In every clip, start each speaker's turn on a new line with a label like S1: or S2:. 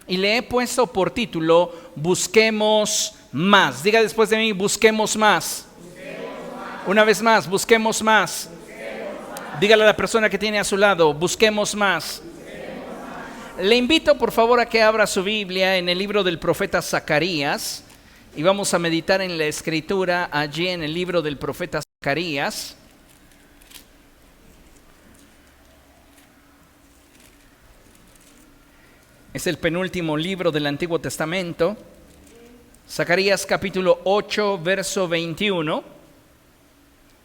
S1: y le he puesto por título Busquemos más. Diga después de mí, busquemos más. Una vez más, busquemos más. Dígale a la persona que tiene a su lado, busquemos más. Le invito por favor a que abra su Biblia en el libro del profeta Zacarías y vamos a meditar en la escritura allí en el libro del profeta Zacarías. Es el penúltimo libro del Antiguo Testamento. Zacarías capítulo 8, verso 21.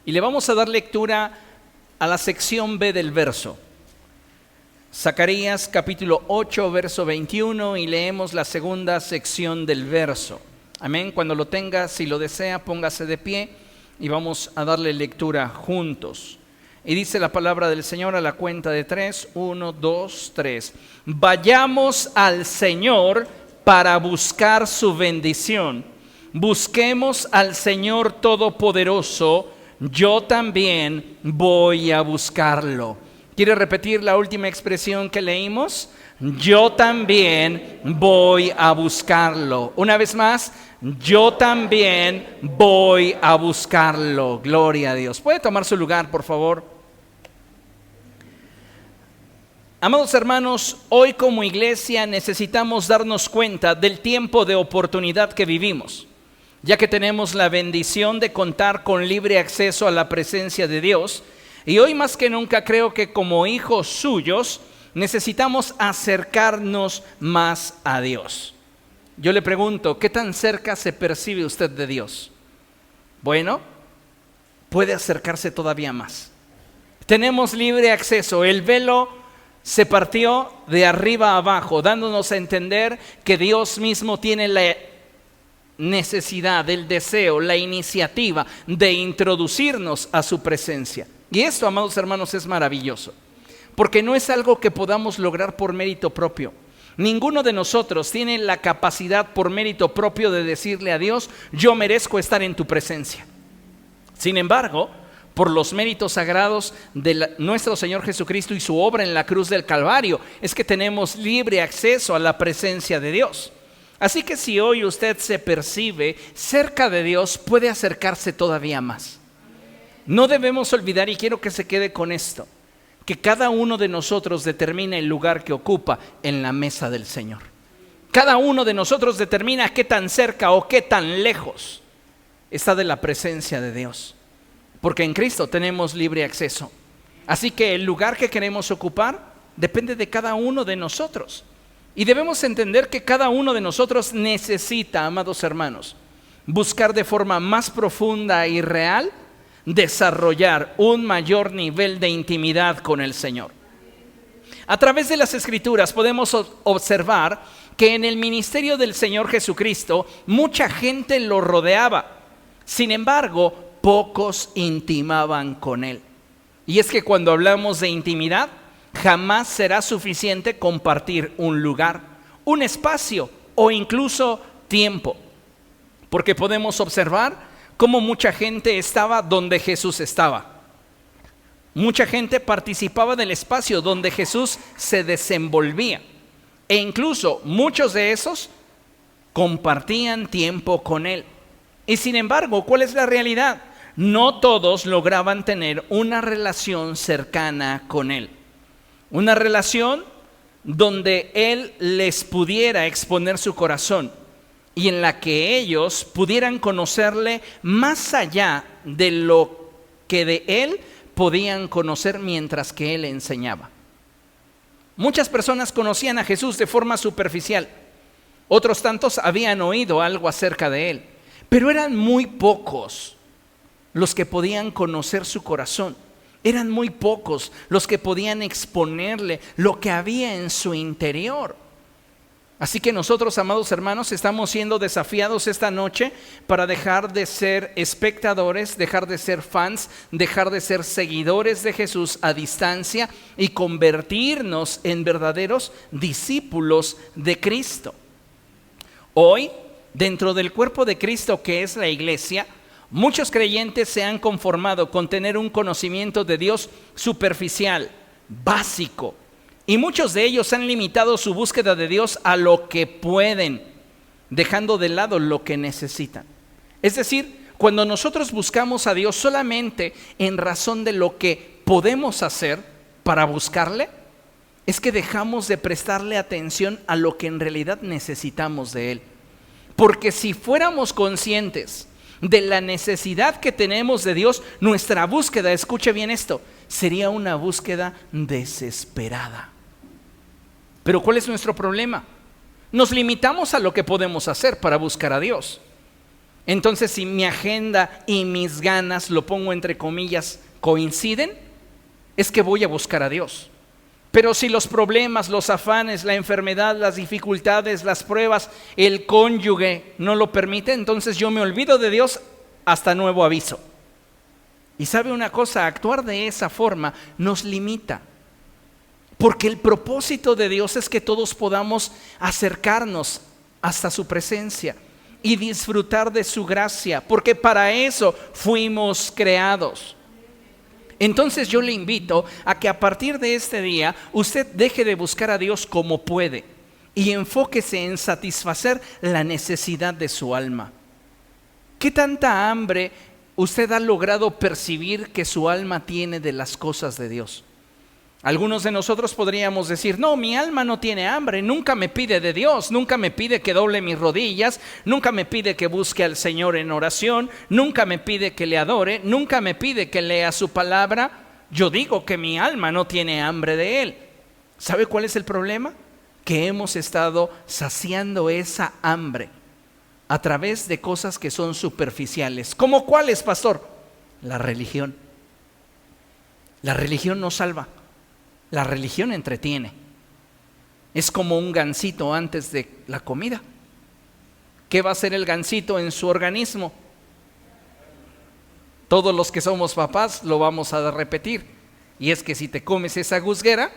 S1: Y le vamos a dar lectura a la sección B del verso. Zacarías capítulo 8, verso 21 y leemos la segunda sección del verso. Amén. Cuando lo tenga, si lo desea, póngase de pie y vamos a darle lectura juntos. Y dice la palabra del Señor a la cuenta de 3, 1, 2, 3. Vayamos al Señor para buscar su bendición. Busquemos al Señor Todopoderoso. Yo también voy a buscarlo. ¿Quiere repetir la última expresión que leímos? Yo también voy a buscarlo. Una vez más, yo también voy a buscarlo. Gloria a Dios. ¿Puede tomar su lugar, por favor? Amados hermanos, hoy como iglesia necesitamos darnos cuenta del tiempo de oportunidad que vivimos, ya que tenemos la bendición de contar con libre acceso a la presencia de Dios. Y hoy más que nunca creo que como hijos suyos necesitamos acercarnos más a Dios. Yo le pregunto, ¿qué tan cerca se percibe usted de Dios? Bueno, puede acercarse todavía más. Tenemos libre acceso. El velo se partió de arriba a abajo, dándonos a entender que Dios mismo tiene la necesidad, el deseo, la iniciativa de introducirnos a su presencia. Y esto, amados hermanos, es maravilloso, porque no es algo que podamos lograr por mérito propio. Ninguno de nosotros tiene la capacidad por mérito propio de decirle a Dios, yo merezco estar en tu presencia. Sin embargo, por los méritos sagrados de nuestro Señor Jesucristo y su obra en la cruz del Calvario, es que tenemos libre acceso a la presencia de Dios. Así que si hoy usted se percibe cerca de Dios, puede acercarse todavía más. No debemos olvidar, y quiero que se quede con esto, que cada uno de nosotros determina el lugar que ocupa en la mesa del Señor. Cada uno de nosotros determina qué tan cerca o qué tan lejos está de la presencia de Dios. Porque en Cristo tenemos libre acceso. Así que el lugar que queremos ocupar depende de cada uno de nosotros. Y debemos entender que cada uno de nosotros necesita, amados hermanos, buscar de forma más profunda y real, desarrollar un mayor nivel de intimidad con el Señor. A través de las Escrituras podemos observar que en el ministerio del Señor Jesucristo mucha gente lo rodeaba. Sin embargo, pocos intimaban con Él. Y es que cuando hablamos de intimidad, jamás será suficiente compartir un lugar, un espacio o incluso tiempo. Porque podemos observar cómo mucha gente estaba donde Jesús estaba. Mucha gente participaba del espacio donde Jesús se desenvolvía. E incluso muchos de esos compartían tiempo con Él. Y sin embargo, ¿cuál es la realidad? No todos lograban tener una relación cercana con Él. Una relación donde Él les pudiera exponer su corazón y en la que ellos pudieran conocerle más allá de lo que de Él podían conocer mientras que Él enseñaba. Muchas personas conocían a Jesús de forma superficial. Otros tantos habían oído algo acerca de Él, pero eran muy pocos los que podían conocer su corazón. Eran muy pocos los que podían exponerle lo que había en su interior. Así que nosotros, amados hermanos, estamos siendo desafiados esta noche para dejar de ser espectadores, dejar de ser fans, dejar de ser seguidores de Jesús a distancia y convertirnos en verdaderos discípulos de Cristo. Hoy, dentro del cuerpo de Cristo que es la iglesia, muchos creyentes se han conformado con tener un conocimiento de Dios superficial, básico, Y muchos de ellos han limitado su búsqueda de Dios a lo que pueden, dejando de lado lo que necesitan. Es decir, cuando nosotros buscamos a Dios solamente en razón de lo que podemos hacer para buscarle, es que dejamos de prestarle atención a lo que en realidad necesitamos de Él. Porque si fuéramos conscientes de la necesidad que tenemos de Dios, nuestra búsqueda, escuche bien esto, sería una búsqueda desesperada. Pero ¿cuál es nuestro problema? Nos limitamos a lo que podemos hacer para buscar a Dios. Entonces, si mi agenda y mis ganas, lo pongo entre comillas, coinciden, es que voy a buscar a Dios. Pero si los problemas, los afanes, la enfermedad, las dificultades, las pruebas, el cónyuge no lo permite, entonces yo me olvido de Dios hasta nuevo aviso. Y sabe una cosa, actuar de esa forma nos limita. Porque el propósito de Dios es que todos podamos acercarnos hasta su presencia y disfrutar de su gracia, porque para eso fuimos creados. Entonces yo le invito a que a partir de este día usted deje de buscar a Dios como puede y enfóquese en satisfacer la necesidad de su alma. ¿Qué tanta hambre usted ha logrado percibir que su alma tiene de las cosas de Dios? Algunos de nosotros podríamos decir, no, mi alma no tiene hambre, nunca me pide de Dios, nunca me pide que doble mis rodillas, nunca me pide que busque al Señor en oración, nunca me pide que le adore, nunca me pide que lea su palabra. Yo digo que mi alma no tiene hambre de Él. ¿Sabe cuál es el problema? Que hemos estado saciando esa hambre a través de cosas que son superficiales. ¿Cómo cuáles, pastor? La religión. La religión no salva. La religión entretiene. Es como un gansito antes de la comida. ¿Qué va a hacer el gansito en su organismo? Todos los que somos papás lo vamos a repetir. Y es que si te comes esa gusguera,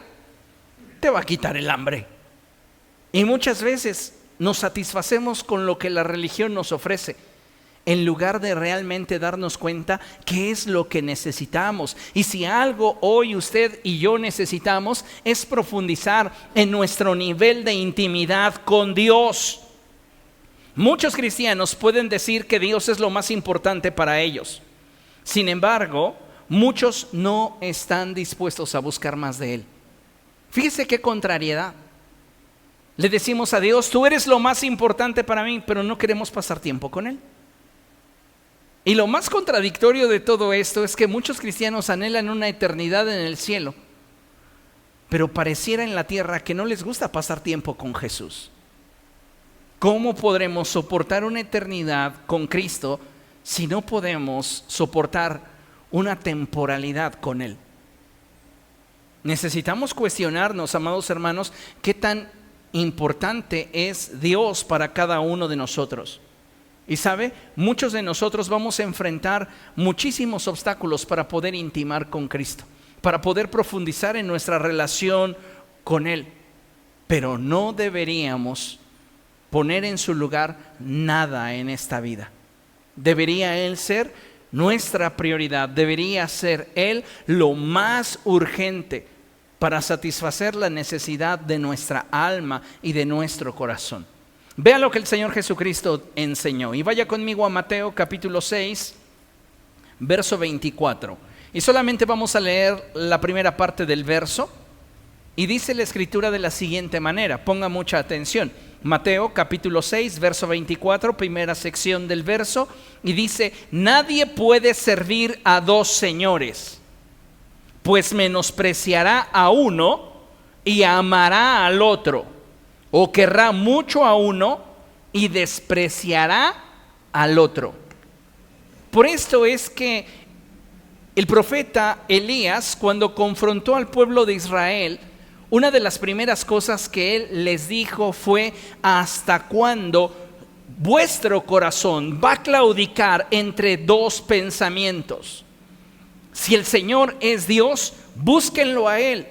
S1: te va a quitar el hambre. Y muchas veces nos satisfacemos con lo que la religión nos ofrece, en lugar de realmente darnos cuenta qué es lo que necesitamos. Y si algo hoy usted y yo necesitamos es profundizar en nuestro nivel de intimidad con Dios. Muchos cristianos pueden decir que Dios es lo más importante para ellos. Sin embargo, muchos no están dispuestos a buscar más de Él. Fíjese qué contrariedad. Le decimos a Dios, tú eres lo más importante para mí, pero no queremos pasar tiempo con Él. Y lo más contradictorio de todo esto es que muchos cristianos anhelan una eternidad en el cielo, pero pareciera en la tierra que no les gusta pasar tiempo con Jesús. ¿Cómo podremos soportar una eternidad con Cristo si no podemos soportar una temporalidad con Él? Necesitamos cuestionarnos, amados hermanos, qué tan importante es Dios para cada uno de nosotros. Y sabe, muchos de nosotros vamos a enfrentar muchísimos obstáculos para poder intimar con Cristo, para poder profundizar en nuestra relación con Él. Pero no deberíamos poner en su lugar nada en esta vida. Debería Él ser nuestra prioridad, debería ser Él lo más urgente para satisfacer la necesidad de nuestra alma y de nuestro corazón. Vea lo que el Señor Jesucristo enseñó. Y vaya conmigo a Mateo capítulo 6, verso 24. Y solamente vamos a leer la primera parte del verso. Y dice la Escritura de la siguiente manera. Ponga mucha atención. Mateo capítulo 6, verso 24, primera sección del verso. Y dice, nadie puede servir a dos señores, pues menospreciará a uno y amará al otro. O querrá mucho a uno y despreciará al otro. Por esto es que el profeta Elías, cuando confrontó al pueblo de Israel, una de las primeras cosas que él les dijo fue: ¿hasta cuándo vuestro corazón va a claudicar entre dos pensamientos? Si el Señor es Dios, búsquenlo a Él.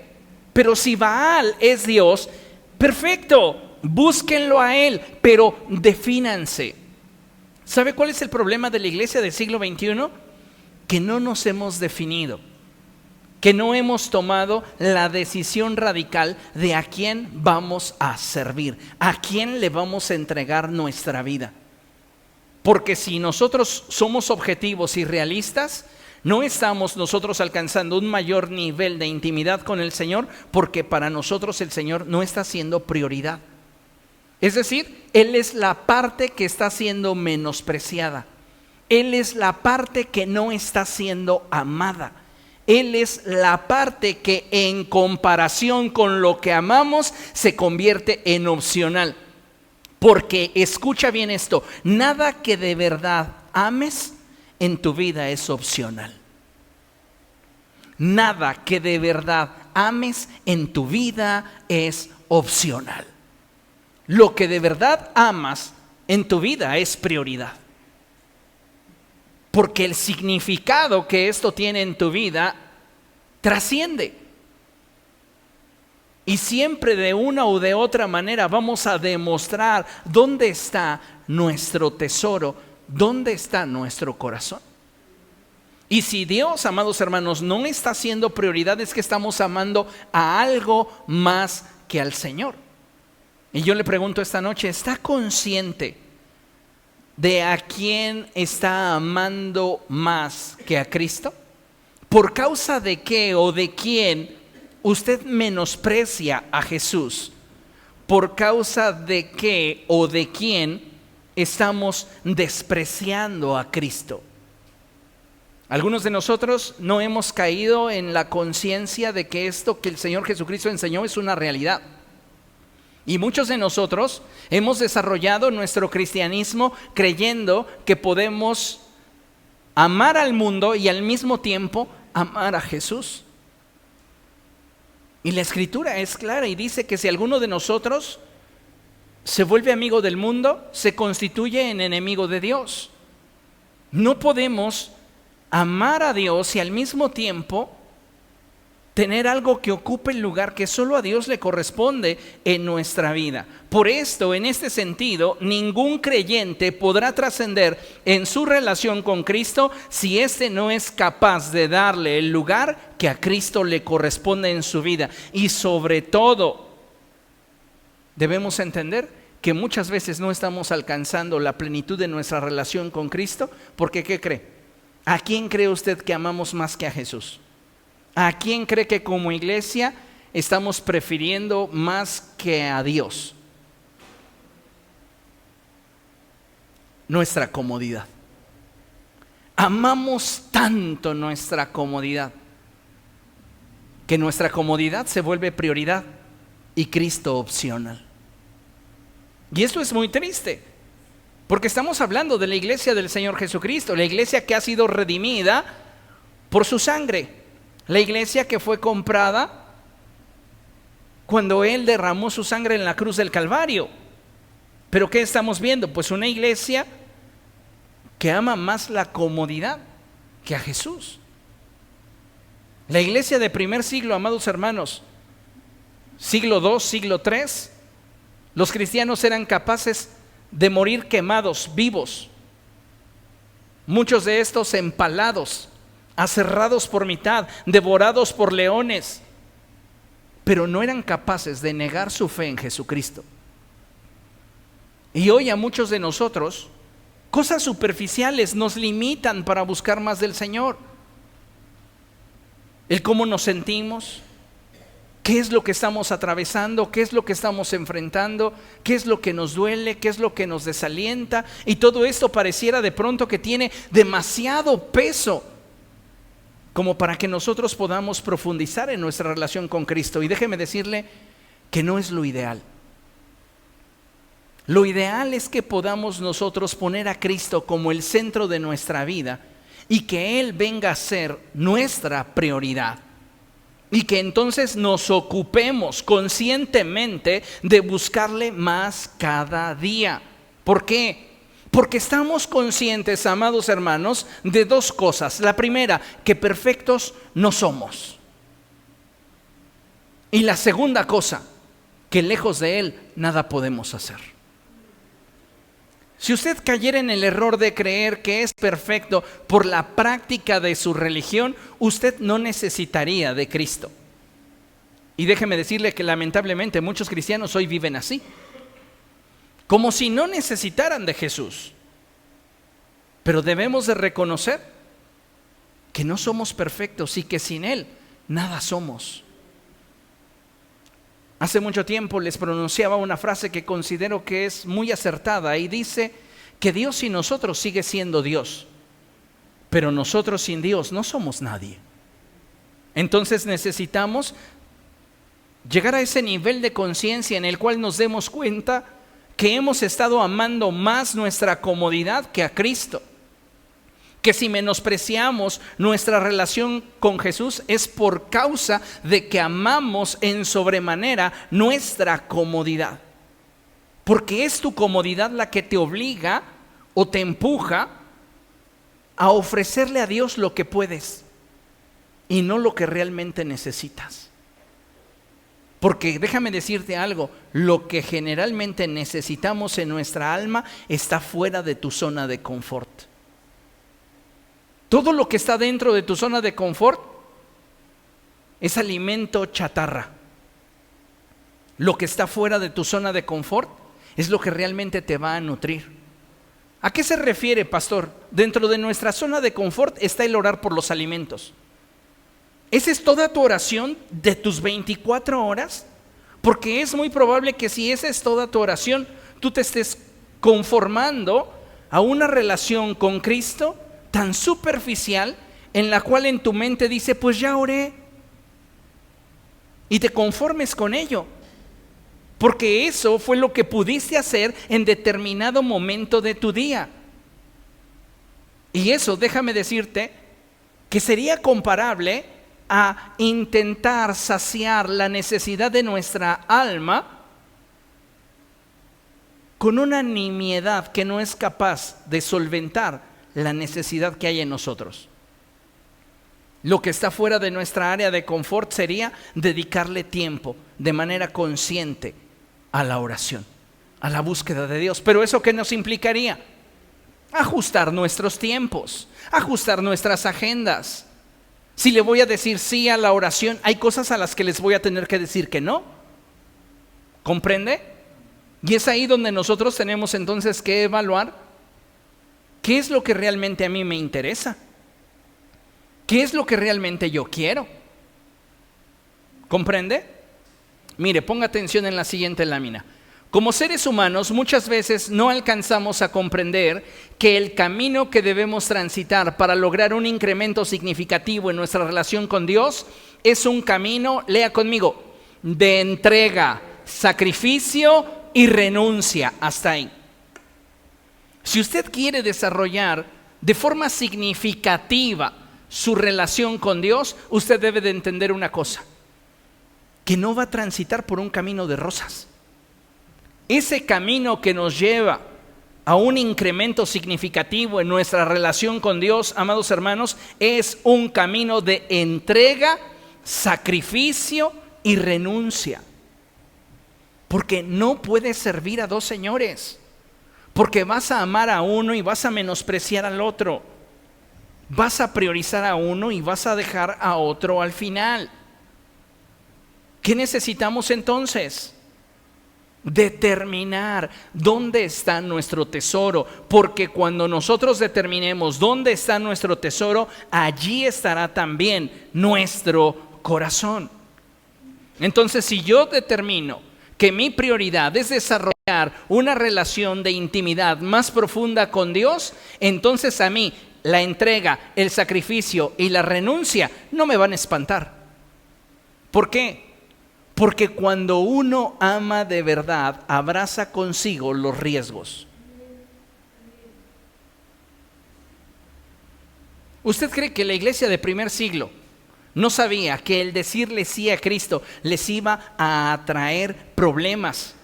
S1: Pero si Baal es Dios, perfecto, búsquenlo a Él, pero defínanse. ¿Sabe cuál es el problema de la iglesia del siglo XXI? Que no nos hemos definido. que no hemos tomado la decisión radical de a quién vamos a servir, a quién le vamos a entregar nuestra vida. Porque si nosotros somos objetivos y realistas, no estamos nosotros alcanzando un mayor nivel de intimidad con el Señor, porque para nosotros el Señor no está siendo prioridad. Es decir, Él es la parte que está siendo menospreciada. Él es la parte que no está siendo amada. Él es la parte que en comparación con lo que amamos se convierte en opcional. Porque escucha bien esto, nada que de verdad ames en tu vida es opcional. Nada que de verdad ames en tu vida es opcional. Lo que de verdad amas en tu vida es prioridad. Porque el significado que esto tiene en tu vida trasciende. Y siempre de una u de otra manera vamos a demostrar dónde está nuestro tesoro, dónde está nuestro corazón. Y si Dios, amados hermanos, no está siendo prioridad, es que estamos amando a algo más que al Señor. Y yo le pregunto esta noche, ¿está consciente de a quién está amando más que a Cristo? ¿Por causa de qué o de quién usted menosprecia a Jesús? ¿Por causa de qué o de quién estamos despreciando a Cristo? Algunos de nosotros no hemos caído en la conciencia de que esto que el Señor Jesucristo enseñó es una realidad. Y muchos de nosotros hemos desarrollado nuestro cristianismo creyendo que podemos amar al mundo y al mismo tiempo amar a Jesús. Y la Escritura es clara y dice que si alguno de nosotros se vuelve amigo del mundo, se constituye en enemigo de Dios. No podemos amar a Dios y al mismo tiempo tener algo que ocupe el lugar que solo a Dios le corresponde en nuestra vida. Por esto, en este sentido, ningún creyente podrá trascender en su relación con Cristo si éste no es capaz de darle el lugar que a Cristo le corresponde en su vida. Y sobre todo, debemos entender que muchas veces no estamos alcanzando la plenitud de nuestra relación con Cristo, porque ¿qué cree? ¿A quién cree usted que amamos más que a Jesús? ¿A quién cree que como iglesia estamos prefiriendo más que a Dios? Nuestra comodidad. Amamos tanto nuestra comodidad que nuestra comodidad se vuelve prioridad y Cristo opcional. Y esto es muy triste, porque estamos hablando de la iglesia del Señor Jesucristo, la iglesia que ha sido redimida por su sangre. La iglesia que fue comprada cuando Él derramó su sangre en la cruz del Calvario. ¿Pero qué estamos viendo? Pues una iglesia que ama más la comodidad que a Jesús. La iglesia de primer siglo, amados hermanos, siglo II, siglo III, los cristianos eran capaces de morir quemados, vivos. Muchos de estos empalados, aserrados por mitad, devorados por leones, pero no eran capaces de negar su fe en Jesucristo. Y hoy a muchos de nosotros, cosas superficiales nos limitan para buscar más del Señor. El cómo nos sentimos, qué es lo que estamos atravesando, qué es lo que estamos enfrentando, qué es lo que nos duele, qué es lo que nos desalienta, y todo esto pareciera de pronto que tiene demasiado peso como para que nosotros podamos profundizar en nuestra relación con Cristo. Y déjeme decirle que no es lo ideal. Lo ideal es que podamos nosotros poner a Cristo como el centro de nuestra vida y que Él venga a ser nuestra prioridad. Y que entonces nos ocupemos conscientemente de buscarle más cada día. ¿Por qué? Porque estamos conscientes, amados hermanos, de dos cosas. La primera, que perfectos no somos. Y la segunda cosa, que lejos de Él nada podemos hacer. Si usted cayera en el error de creer que es perfecto por la práctica de su religión, usted no necesitaría de Cristo. Y déjeme decirle que lamentablemente muchos cristianos hoy viven así, como si no necesitaran de Jesús. Pero debemos de reconocer que no somos perfectos y que sin Él nada somos. Hace mucho tiempo les pronunciaba una frase que considero que es muy acertada y dice que Dios sin nosotros sigue siendo Dios, pero nosotros sin Dios no somos nadie. Entonces necesitamos llegar a ese nivel de conciencia en el cual nos demos cuenta que hemos estado amando más nuestra comodidad que a Cristo. Que si menospreciamos nuestra relación con Jesús es por causa de que amamos en sobremanera nuestra comodidad. Porque es tu comodidad la que te obliga o te empuja a ofrecerle a Dios lo que puedes y no lo que realmente necesitas. Porque déjame decirte algo, lo que generalmente necesitamos en nuestra alma está fuera de tu zona de confort. Todo lo que está dentro de tu zona de confort es alimento chatarra. Lo que está fuera de tu zona de confort es lo que realmente te va a nutrir. ¿A qué se refiere, pastor? Dentro de nuestra zona de confort está el orar por los alimentos. ¿Esa es toda tu oración de tus 24 horas? Porque es muy probable que si esa es toda tu oración, tú te estés conformando a una relación con Cristo tan superficial en la cual en tu mente dice, pues ya oré, y te conformes con ello, porque eso fue lo que pudiste hacer en determinado momento de tu día. Y eso, déjame decirte, que sería comparable a intentar saciar la necesidad de nuestra alma con una nimiedad que no es capaz de solventar la necesidad que hay en nosotros. Lo que está fuera de nuestra área de confort sería dedicarle tiempo de manera consciente a la oración, a la búsqueda de Dios. Pero ¿eso qué nos implicaría? Ajustar nuestros tiempos, ajustar nuestras agendas. Si le voy a decir sí a la oración, hay cosas a las que les voy a tener que decir que no. ¿Comprende? Y es ahí donde nosotros tenemos entonces que evaluar ¿qué es lo que realmente a mí me interesa? ¿Qué es lo que realmente yo quiero? ¿Comprende? Mire, ponga atención en la siguiente lámina. Como seres humanos, muchas veces no alcanzamos a comprender que el camino que debemos transitar para lograr un incremento significativo en nuestra relación con Dios es un camino, lea conmigo, de entrega, sacrificio y renuncia. Hasta ahí. Si usted quiere desarrollar de forma significativa su relación con Dios, usted debe de entender una cosa, que no va a transitar por un camino de rosas. Ese camino que nos lleva a un incremento significativo en nuestra relación con Dios, amados hermanos, es un camino de entrega, sacrificio y renuncia. Porque no puedes servir a dos señores. Porque vas a amar a uno y vas a menospreciar al otro. Vas a priorizar a uno y vas a dejar a otro al final. ¿Qué necesitamos entonces? Determinar dónde está nuestro tesoro. Porque cuando nosotros determinemos dónde está nuestro tesoro, allí estará también nuestro corazón. Entonces, si yo determino que mi prioridad es desarrollar una relación de intimidad más profunda con Dios, entonces a mí la entrega, el sacrificio y la renuncia no me van a espantar. ¿Por qué? Porque cuando uno ama de verdad, abraza consigo los riesgos. ¿Usted cree que la iglesia de primer siglo no sabía que el decirle sí a Cristo les iba a atraer problemas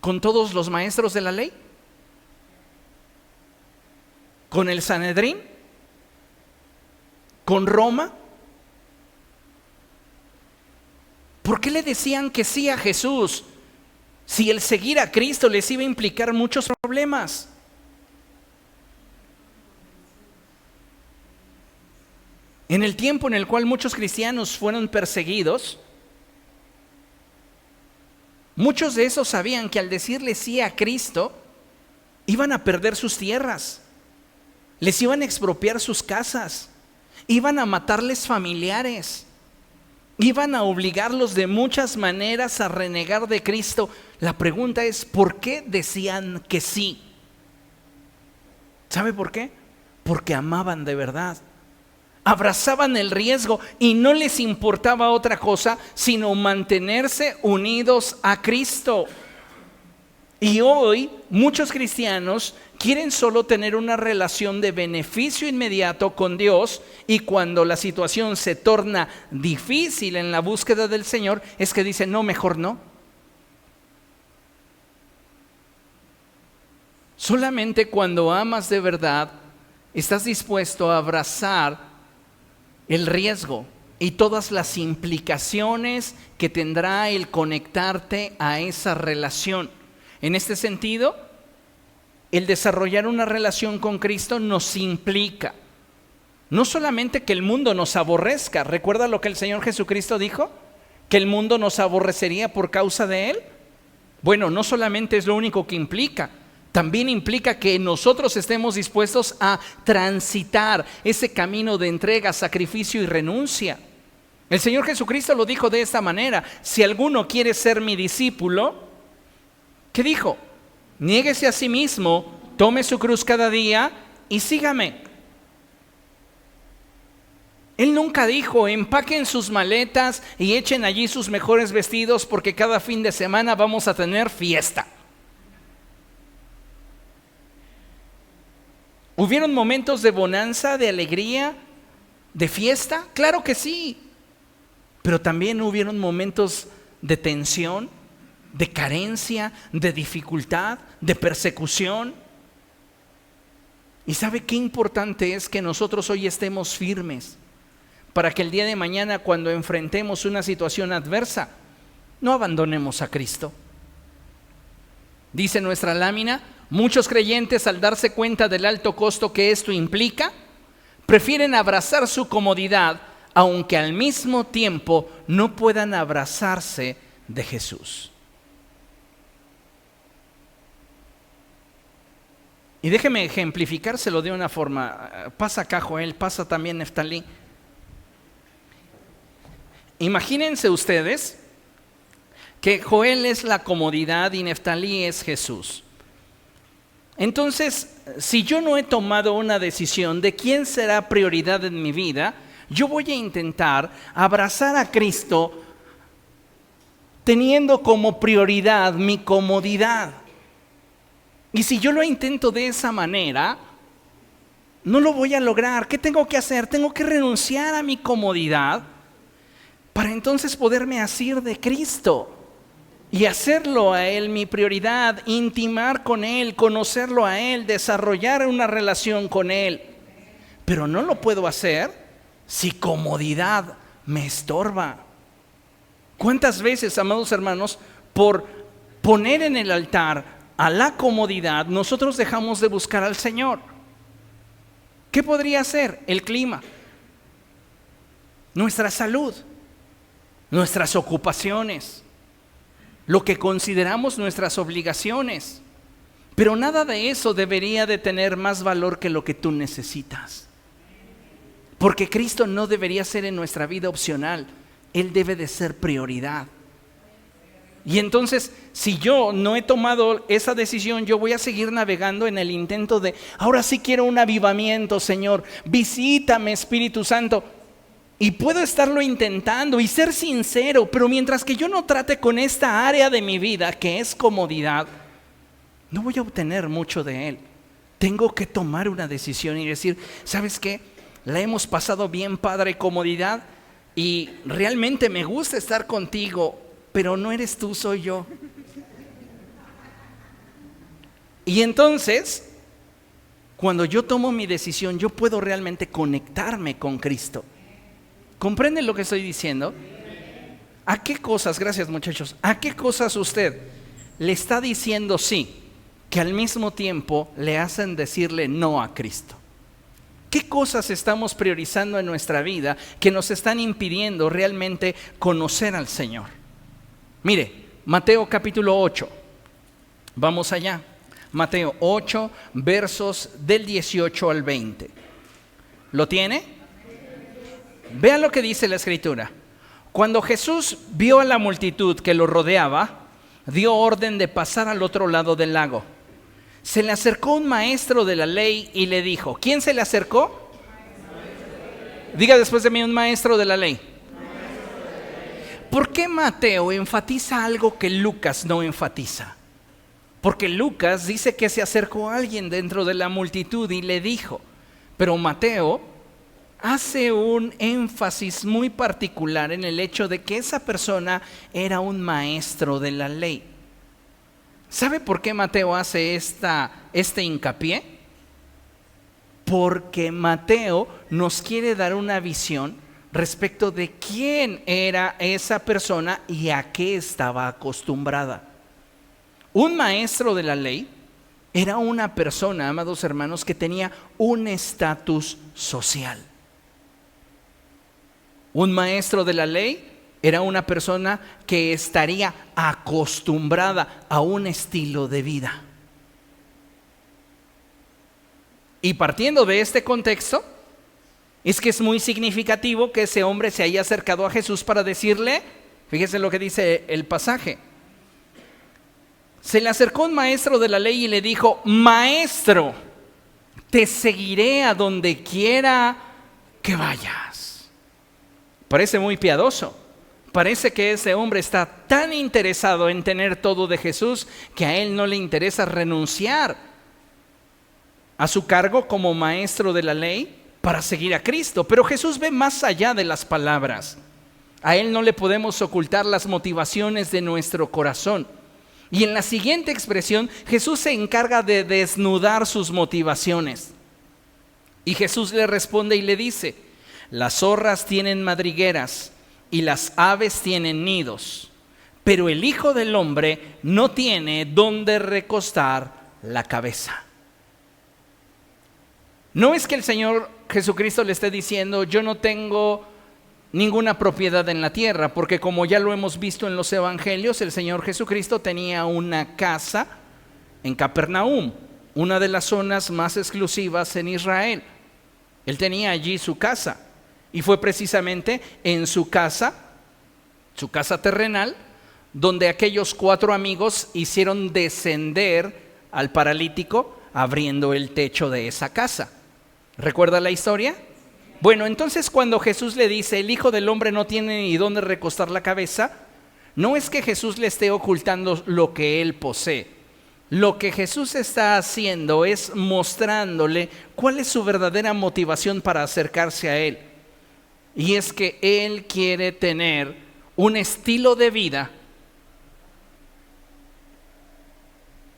S1: con todos los maestros de la ley? ¿Con el Sanedrín? ¿Con Roma? ¿Por qué le decían que sí a Jesús si el seguir a Cristo les iba a implicar muchos problemas. En el tiempo en el cual muchos cristianos fueron perseguidos, muchos de esos sabían que al decirle sí a Cristo, iban a perder sus tierras, les iban a expropiar sus casas, iban a matarles familiares, iban a obligarlos de muchas maneras a renegar de Cristo. La pregunta es, ¿por qué decían que sí? ¿Sabe por qué? Porque amaban de verdad. Abrazaban el riesgo y no les importaba otra cosa sino mantenerse unidos a Cristo. Y hoy muchos cristianos quieren solo tener una relación de beneficio inmediato con Dios, y cuando la situación se torna difícil en la búsqueda del Señor, es que dicen, no, mejor no. Solamente cuando amas de verdad, estás dispuesto a abrazar el riesgo y todas las implicaciones que tendrá el conectarte a esa relación. En este sentido, el desarrollar una relación con Cristo nos implica no solamente que el mundo nos aborrezca. ¿Recuerda lo que el Señor Jesucristo dijo? ¿Que el mundo nos aborrecería por causa de Él? Bueno, no solamente es lo único que implica, también implica que nosotros estemos dispuestos a transitar ese camino de entrega, sacrificio y renuncia. El Señor Jesucristo lo dijo de esta manera: si alguno quiere ser mi discípulo, ¿qué dijo? Niéguese a sí mismo, tome su cruz cada día y sígame. Él nunca dijo, empaquen sus maletas y echen allí sus mejores vestidos porque cada fin de semana vamos a tener fiesta. ¿Hubieron momentos de bonanza, de alegría, de fiesta? Claro que sí. Pero también hubieron momentos de tensión, de carencia, de dificultad, de persecución. ¿Y sabe qué importante es que nosotros hoy estemos firmes para que el día de mañana, cuando enfrentemos una situación adversa, no abandonemos a Cristo? Dice nuestra lámina: muchos creyentes, al darse cuenta del alto costo que esto implica, prefieren abrazar su comodidad, aunque al mismo tiempo no puedan abrazarse de Jesús. Y déjeme ejemplificárselo de una forma. Pasa acá, Joel, pasa también, Neftalí. Imagínense ustedes que Joel es la comodidad y Neftalí es Jesús. Entonces, si yo no he tomado una decisión de quién será prioridad en mi vida, yo voy a intentar abrazar a Cristo teniendo como prioridad mi comodidad. Y si yo lo intento de esa manera, no lo voy a lograr. ¿Qué tengo que hacer? Tengo que renunciar a mi comodidad para entonces poderme asir de Cristo y hacerlo a Él mi prioridad, intimar con Él, conocerlo a Él, desarrollar una relación con Él. Pero no lo puedo hacer si comodidad me estorba. ¿Cuántas veces, amados hermanos, por poner en el altar a la comodidad, nosotros dejamos de buscar al Señor? ¿Qué podría ser? El clima, nuestra salud, nuestras ocupaciones, lo que consideramos nuestras obligaciones. Pero nada de eso debería de tener más valor que lo que tú necesitas. Porque Cristo no debería ser en nuestra vida opcional, Él debe de ser prioridad. Y entonces, si yo no he tomado esa decisión, yo voy a seguir navegando en el intento de, ahora sí quiero un avivamiento, Señor, visítame, Espíritu Santo. Y puedo estarlo intentando y ser sincero, pero mientras que yo no trate con esta área de mi vida, que es comodidad, no voy a obtener mucho de Él. Tengo que tomar una decisión y decir, ¿sabes qué? La hemos pasado bien, Padre, comodidad, y realmente me gusta estar contigo, pero no eres tú, soy yo. Y entonces, cuando yo tomo mi decisión, yo puedo realmente conectarme con Cristo. ¿Comprenden lo que estoy diciendo? ¿A qué cosas, gracias muchachos, a qué cosas usted le está diciendo sí, que al mismo tiempo le hacen decirle no a Cristo. ¿Qué cosas estamos priorizando en nuestra vida que nos están impidiendo realmente conocer al Señor? Mire, Mateo capítulo 8, vamos allá. Mateo 8, versos del 18 al 20. ¿Lo tiene? Vean lo que dice la Escritura. Cuando Jesús vio a la multitud que lo rodeaba, dio orden de pasar al otro lado del lago. Se le acercó un maestro de la ley y le dijo, ¿quién se le acercó? Diga después de mí, un maestro de la ley. ¿Por qué Mateo enfatiza algo que Lucas no enfatiza? Porque Lucas dice que se acercó a alguien dentro de la multitud y le dijo, pero Mateo hace un énfasis muy particular en el hecho de que esa persona era un maestro de la ley. ¿Sabe por qué Mateo hace este hincapié? Porque Mateo nos quiere dar una visión respecto de quién era esa persona y a qué estaba acostumbrada. Un maestro de la ley era una persona, amados hermanos, que tenía un estatus social. Un maestro de la ley era una persona que estaría acostumbrada a un estilo de vida. Y partiendo de este contexto, es que es muy significativo que ese hombre se haya acercado a Jesús para decirle, fíjese lo que dice el pasaje. Se le acercó un maestro de la ley y le dijo, maestro, te seguiré a donde quiera que vayas. Parece muy piadoso. Parece que ese hombre está tan interesado en tener todo de Jesús que a él no le interesa renunciar a su cargo como maestro de la ley para seguir a Cristo. Pero Jesús ve más allá de las palabras. A él no le podemos ocultar las motivaciones de nuestro corazón. Y en la siguiente expresión, Jesús se encarga de desnudar sus motivaciones. Y Jesús le responde y le dice, las zorras tienen madrigueras y las aves tienen nidos, pero el Hijo del Hombre no tiene dónde recostar la cabeza. No es que el Señor Jesucristo le esté diciendo, yo no tengo ninguna propiedad en la tierra, porque como ya lo hemos visto en los evangelios, el Señor Jesucristo tenía una casa en Capernaum, una de las zonas más exclusivas en Israel. Él tenía allí su casa, y fue precisamente en su casa terrenal, donde aquellos 4 amigos hicieron descender al paralítico abriendo el techo de esa casa. ¿Recuerda la historia? Bueno, entonces cuando Jesús le dice, el Hijo del Hombre no tiene ni dónde recostar la cabeza, no es que Jesús le esté ocultando lo que él posee. Lo que Jesús está haciendo es mostrándole cuál es su verdadera motivación para acercarse a él. Y es que él quiere tener un estilo de vida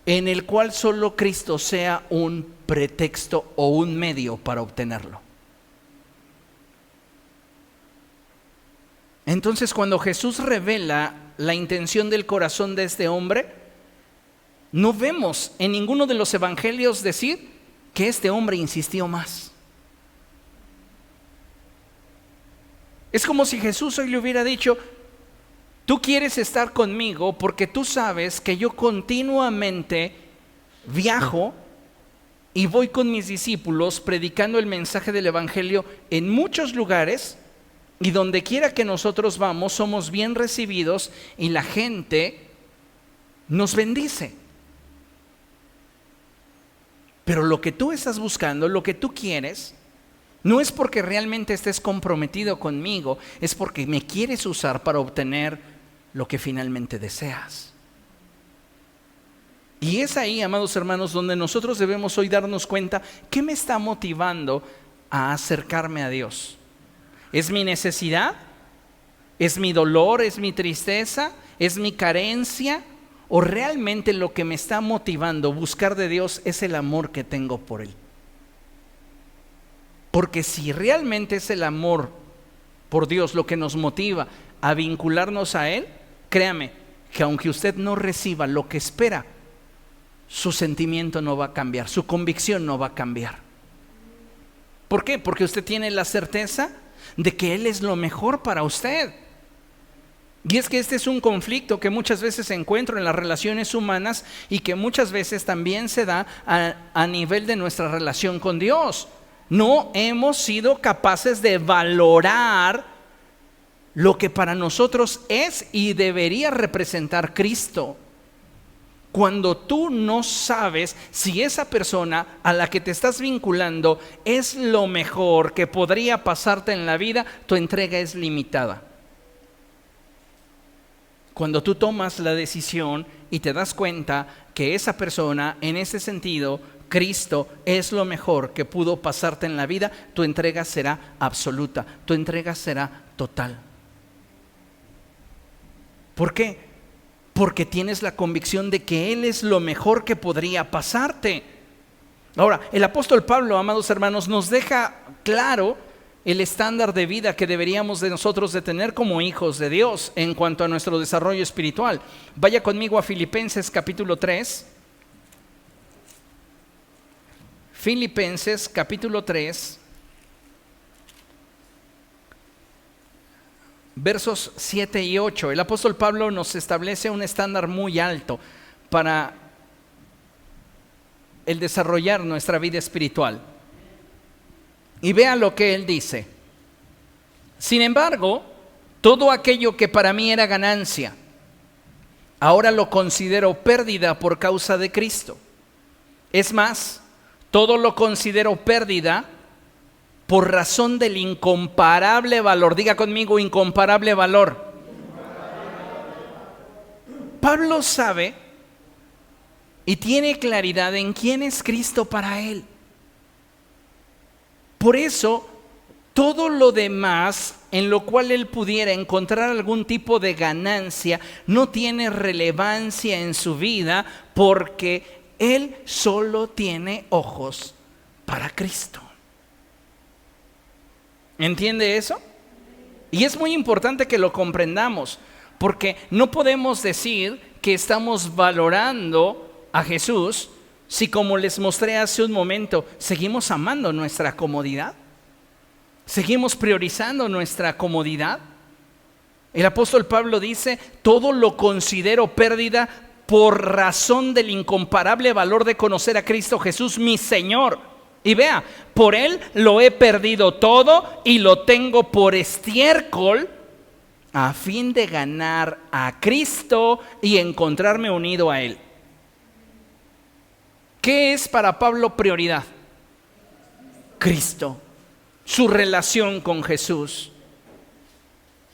S1: en el cual solo Cristo sea un pretexto o un medio para obtenerlo. Entonces, cuando Jesús revela la intención del corazón de este hombre, no vemos en ninguno de los evangelios decir que este hombre insistió más. Es como si Jesús hoy le hubiera dicho, tú quieres estar conmigo porque tú sabes que yo continuamente viajo y voy con mis discípulos predicando el mensaje del evangelio en muchos lugares, y donde quiera que nosotros vamos somos bien recibidos y la gente nos bendice. Pero lo que tú estás buscando, lo que tú quieres, no es porque realmente estés comprometido conmigo, es porque me quieres usar para obtener lo que finalmente deseas. Y es ahí, amados hermanos, donde nosotros debemos hoy darnos cuenta, ¿qué me está motivando a acercarme a Dios? ¿Es mi necesidad? ¿Es mi dolor? ¿Es mi tristeza? ¿Es mi carencia? ¿O realmente lo que me está motivando a buscar de Dios es el amor que tengo por Él? Porque si realmente es el amor por Dios lo que nos motiva a vincularnos a Él, créame que aunque usted no reciba lo que espera, su sentimiento no va a cambiar, su convicción no va a cambiar. ¿Por qué? Porque usted tiene la certeza de que Él es lo mejor para usted. Y es que este es un conflicto que muchas veces encuentro en las relaciones humanas y que muchas veces también se da a nivel de nuestra relación con Dios. No hemos sido capaces de valorar lo que para nosotros es y debería representar Cristo. Cuando tú no sabes si esa persona a la que te estás vinculando es lo mejor que podría pasarte en la vida, tu entrega es limitada. Cuando tú tomas la decisión y te das cuenta que esa persona, en ese sentido, Cristo es lo mejor que pudo pasarte en la vida, tu entrega será absoluta, tu entrega será total. ¿Por qué? Porque tienes la convicción de que Él es lo mejor que podría pasarte. Ahora, el apóstol Pablo, amados hermanos, nos deja claro el estándar de vida que deberíamos de nosotros de tener como hijos de Dios en cuanto a nuestro desarrollo espiritual. Vaya conmigo a Filipenses capítulo 3. Filipenses capítulo 3. Versos 7 y 8. El apóstol Pablo nos establece un estándar muy alto para el desarrollar nuestra vida espiritual. Y vea lo que él dice. Sin embargo, todo aquello que para mí era ganancia, ahora lo considero pérdida por causa de Cristo. Es más, todo lo considero pérdida por razón del incomparable valor. Diga conmigo, incomparable valor. Pablo sabe y tiene claridad en quién es Cristo para él. Por eso, todo lo demás en lo cual él pudiera encontrar algún tipo de ganancia no tiene relevancia en su vida, porque él solo tiene ojos para Cristo. ¿Entiende eso? Y es muy importante que lo comprendamos, porque no podemos decir que estamos valorando a Jesús si, como les mostré hace un momento, seguimos amando nuestra comodidad, seguimos priorizando nuestra comodidad. El apóstol Pablo dice: todo lo considero pérdida por razón del incomparable valor de conocer a Cristo Jesús, mi Señor. Y vea, por Él lo he perdido todo y lo tengo por estiércol, a fin de ganar a Cristo y encontrarme unido a Él. ¿Qué es para Pablo prioridad? Cristo, su relación con Jesús.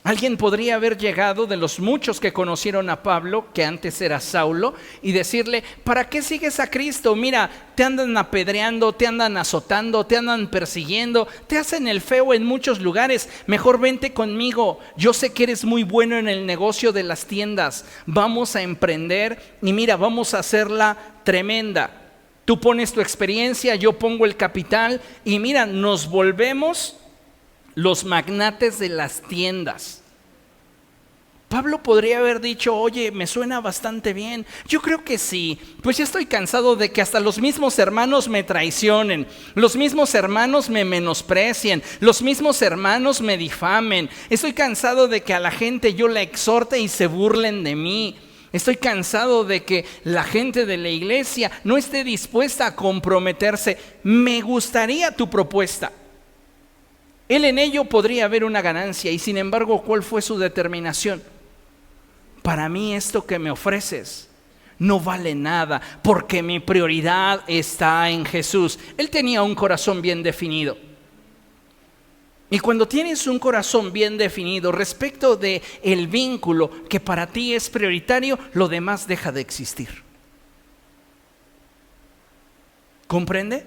S1: Alguien podría haber llegado, de los muchos que conocieron a Pablo, que antes era Saulo, y decirle: ¿para qué sigues a Cristo? Mira, te andan apedreando, te andan azotando, te andan persiguiendo, te hacen el feo en muchos lugares. Mejor vente conmigo. Yo sé que eres muy bueno en el negocio de las tiendas. Vamos a emprender y mira, vamos a hacerla tremenda. Tú pones tu experiencia, yo pongo el capital y mira, nos volvemos los magnates de las tiendas. Pablo podría haber dicho: oye, me suena bastante bien. Yo creo que sí. Pues ya estoy cansado de que hasta los mismos hermanos me traicionen, los mismos hermanos me menosprecien, los mismos hermanos me difamen. Estoy cansado de que a la gente yo la exhorte y se burlen de mí. Estoy cansado de que la gente de la iglesia no esté dispuesta a comprometerse. Me gustaría tu propuesta. Él en ello podría ver una ganancia, y sin embargo, ¿cuál fue su determinación? Para mí esto que me ofreces no vale nada, porque mi prioridad está en Jesús. Él tenía un corazón bien definido. Y cuando tienes un corazón bien definido respecto de el vínculo que para ti es prioritario, lo demás deja de existir. ¿Comprende?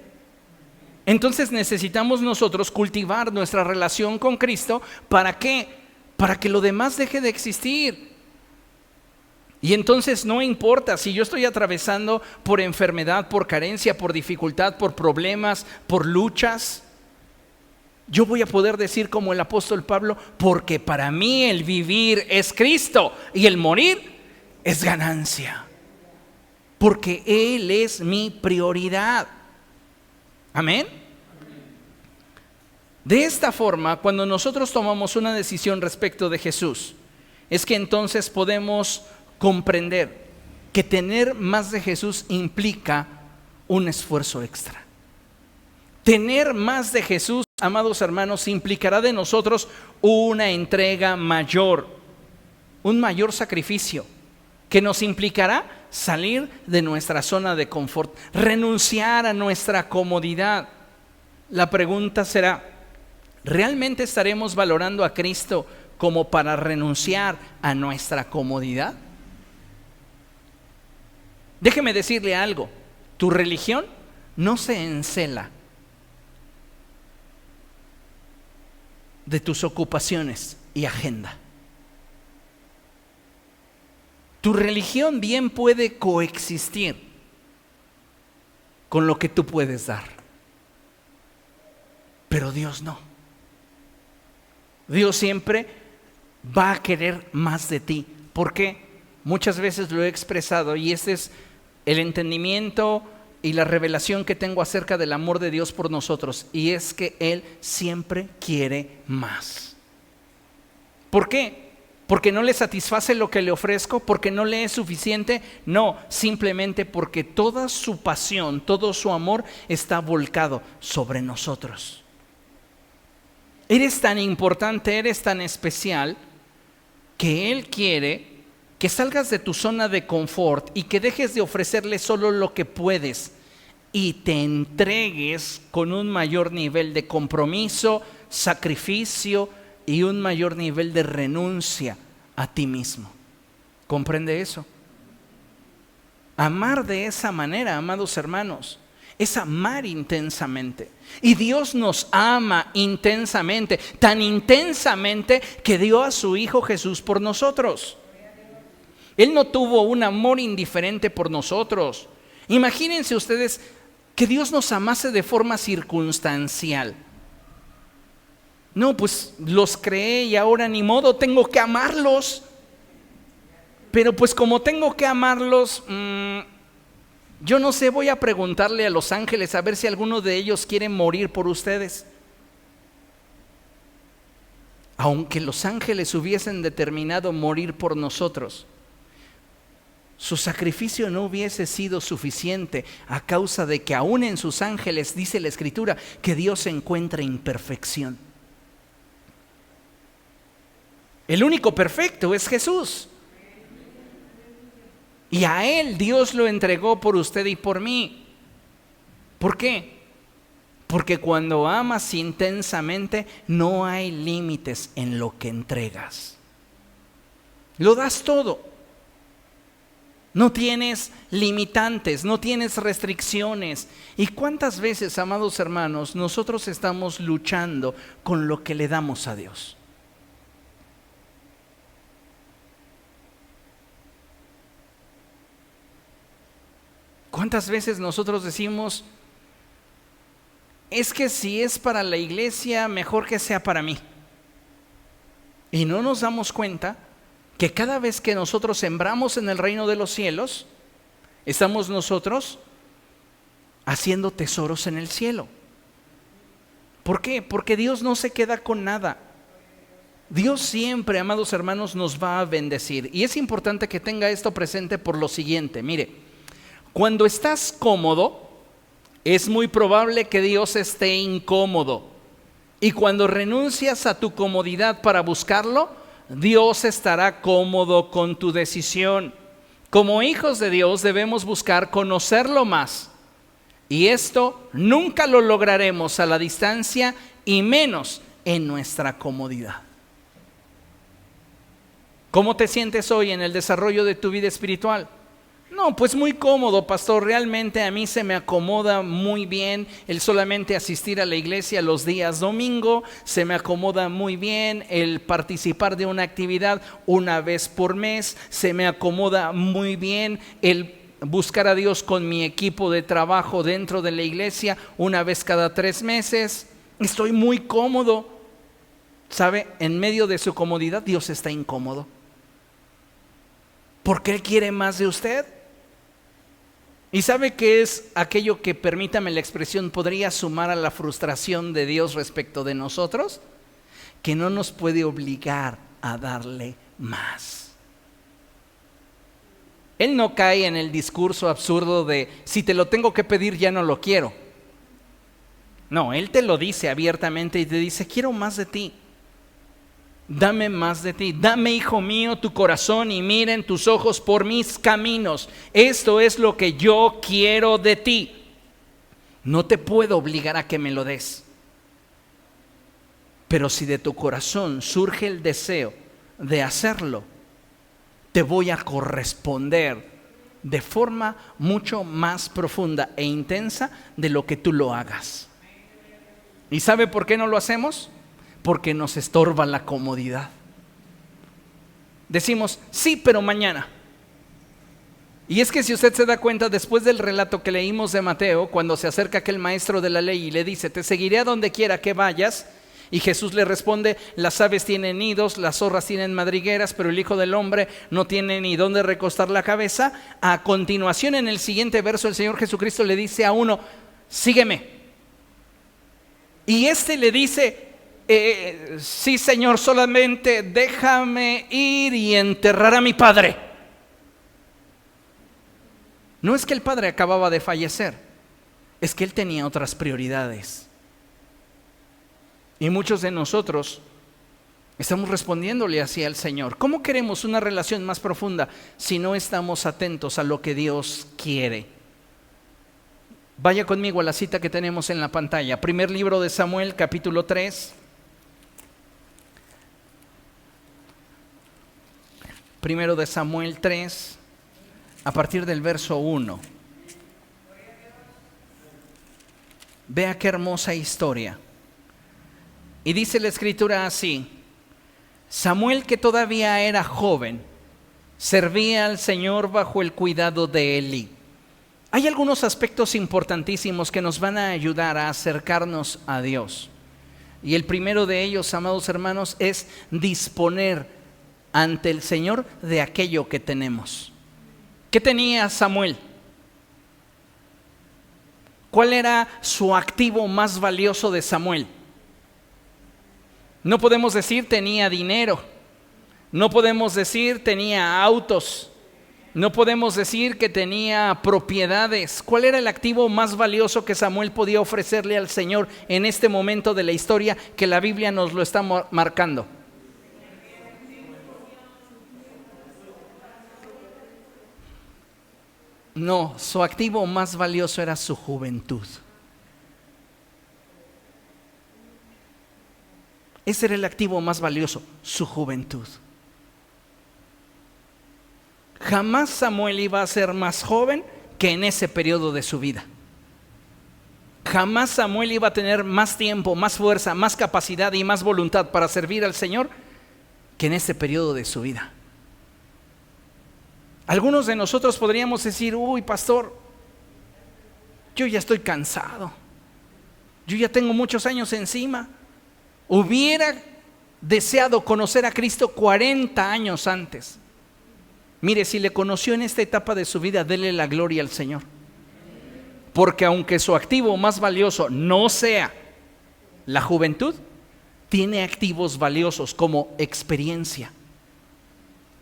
S1: Entonces necesitamos nosotros cultivar nuestra relación con Cristo. ¿Para qué? Para que lo demás deje de existir. Y entonces no importa si yo estoy atravesando por enfermedad, por carencia, por dificultad, por problemas, por luchas. Yo voy a poder decir como el apóstol Pablo: porque para mí el vivir es Cristo y el morir es ganancia, porque Él es mi prioridad. Amén. De esta forma, cuando nosotros tomamos una decisión respecto de Jesús, es que entonces podemos comprender que tener más de Jesús implica un esfuerzo extra. Tener más de Jesús, amados hermanos, implicará de nosotros una entrega mayor, un mayor sacrificio, que nos implicará salir de nuestra zona de confort, renunciar a nuestra comodidad. La pregunta será, ¿realmente estaremos valorando a Cristo como para renunciar a nuestra comodidad? Déjeme decirle algo, tu religión no se encela de tus ocupaciones y agenda. Tu religión bien puede coexistir con lo que tú puedes dar, pero Dios no. Dios siempre va a querer más de ti. ¿Por qué? Muchas veces lo he expresado y este es el entendimiento y la revelación que tengo acerca del amor de Dios por nosotros, y es que Él siempre quiere más. ¿Por qué? ¿Porque no le satisface lo que le ofrezco? ¿Porque no le es suficiente? No, simplemente porque toda su pasión, todo su amor está volcado sobre nosotros. Eres tan importante, eres tan especial, que Él quiere que salgas de tu zona de confort y que dejes de ofrecerle solo lo que puedes y te entregues con un mayor nivel de compromiso, sacrificio y un mayor nivel de renuncia a ti mismo. ¿Comprende eso? Amar de esa manera, amados hermanos, es amar intensamente. Y Dios nos ama intensamente, tan intensamente que dio a su Hijo Jesús por nosotros. Él no tuvo un amor indiferente por nosotros. Imagínense ustedes que Dios nos amase de forma circunstancial. No, pues los creé y ahora ni modo, tengo que amarlos. Pero pues como tengo que amarlos, yo no sé, voy a preguntarle a los ángeles a ver si alguno de ellos quiere morir por ustedes. Aunque los ángeles hubiesen determinado morir por nosotros, su sacrificio no hubiese sido suficiente a causa de que aún en sus ángeles, dice la Escritura, que Dios encuentra imperfección. El único perfecto es Jesús. Y a Él Dios lo entregó por usted y por mí. ¿Por qué? Porque cuando amas intensamente no hay límites en lo que entregas. Lo das todo. No tienes limitantes, no tienes restricciones. ¿Y cuántas veces, amados hermanos, nosotros estamos luchando con lo que le damos a Dios? ¿Cuántas veces nosotros decimos, es que si es para la iglesia, mejor que sea para mí? Y no nos damos cuenta que cada vez que nosotros sembramos en el reino de los cielos, estamos nosotros haciendo tesoros en el cielo. ¿Por qué? Porque Dios no se queda con nada. Dios siempre, amados hermanos, nos va a bendecir. Y es importante que tenga esto presente por lo siguiente. Mire, cuando estás cómodo, es muy probable que Dios esté incómodo. Y cuando renuncias a tu comodidad para buscarlo, Dios estará cómodo con tu decisión. Como hijos de Dios debemos buscar conocerlo más. Y esto nunca lo lograremos a la distancia y menos en nuestra comodidad. ¿Cómo te sientes hoy en el desarrollo de tu vida espiritual? No, pues muy cómodo, pastor. Realmente a mí se me acomoda muy bien el solamente asistir a la iglesia los días domingo. Se me acomoda muy bien el participar de una actividad una vez por mes. Se me acomoda muy bien el buscar a Dios con mi equipo de trabajo dentro de la iglesia una vez cada 3 meses. Estoy muy cómodo. ¿Sabe? En medio de su comodidad, Dios está incómodo. porque Él quiere más de usted. ¿Y sabe qué es aquello que, permítame la expresión, podría sumar a la frustración de Dios respecto de nosotros? Que no nos puede obligar a darle más. Él no cae en el discurso absurdo de si te lo tengo que pedir ya no lo quiero. No, Él te lo dice abiertamente y te dice, quiero más de ti. Dame más de ti. Dame, hijo mío, tu corazón y miren tus ojos por mis caminos. Esto es lo que yo quiero de ti. No te puedo obligar a que me lo des. Pero si de tu corazón surge el deseo de hacerlo, te voy a corresponder de forma mucho más profunda e intensa de lo que tú lo hagas. ¿Y sabe por qué no lo hacemos? Porque nos estorba la comodidad. Decimos, sí, pero mañana. Y es que si usted se da cuenta, después del relato que leímos de Mateo, cuando se acerca aquel maestro de la ley y le dice, te seguiré a donde quiera que vayas, y Jesús le responde, las aves tienen nidos, las zorras tienen madrigueras, pero el Hijo del Hombre no tiene ni dónde recostar la cabeza. A continuación, en el siguiente verso, el Señor Jesucristo le dice a uno, sígueme. Y este le dice, sí, Señor, solamente déjame ir y enterrar a mi padre. No es que el padre acababa de fallecer, es que él tenía otras prioridades. Y muchos de nosotros estamos respondiéndole así al Señor. ¿Cómo queremos una relación más profunda si no estamos atentos a lo que Dios quiere? Vaya conmigo a la cita que tenemos en la pantalla. Primer libro de Samuel, capítulo 3. Primero de Samuel 3, a partir del verso 1. Vea qué hermosa historia. Y dice la escritura así: Samuel, que todavía era joven, servía al Señor bajo el cuidado de Elí. Hay algunos aspectos importantísimos que nos van a ayudar a acercarnos a Dios. Y el primero de ellos, amados hermanos, es disponer ante el Señor de aquello que tenemos. ¿Qué tenía Samuel? ¿Cuál era su activo más valioso de Samuel? No podemos decir tenía dinero, no podemos decir tenía autos, no podemos decir que tenía propiedades. ¿Cuál era el activo más valioso que Samuel podía ofrecerle al Señor en este momento de la historia que la Biblia nos lo está marcando? No, su activo más valioso era su juventud. Ese era el activo más valioso, su juventud. Jamás Samuel iba a ser más joven que en ese periodo de su vida. Jamás Samuel iba a tener más tiempo, más fuerza, más capacidad y más voluntad para servir al Señor que en ese periodo de su vida. Algunos de nosotros podríamos decir, uy, pastor, yo ya estoy cansado, yo ya tengo muchos años encima. Hubiera deseado conocer a Cristo 40 años antes. Mire, si le conoció en esta etapa de su vida, dele la gloria al Señor. Porque aunque su activo más valioso no sea la juventud, tiene activos valiosos como experiencia,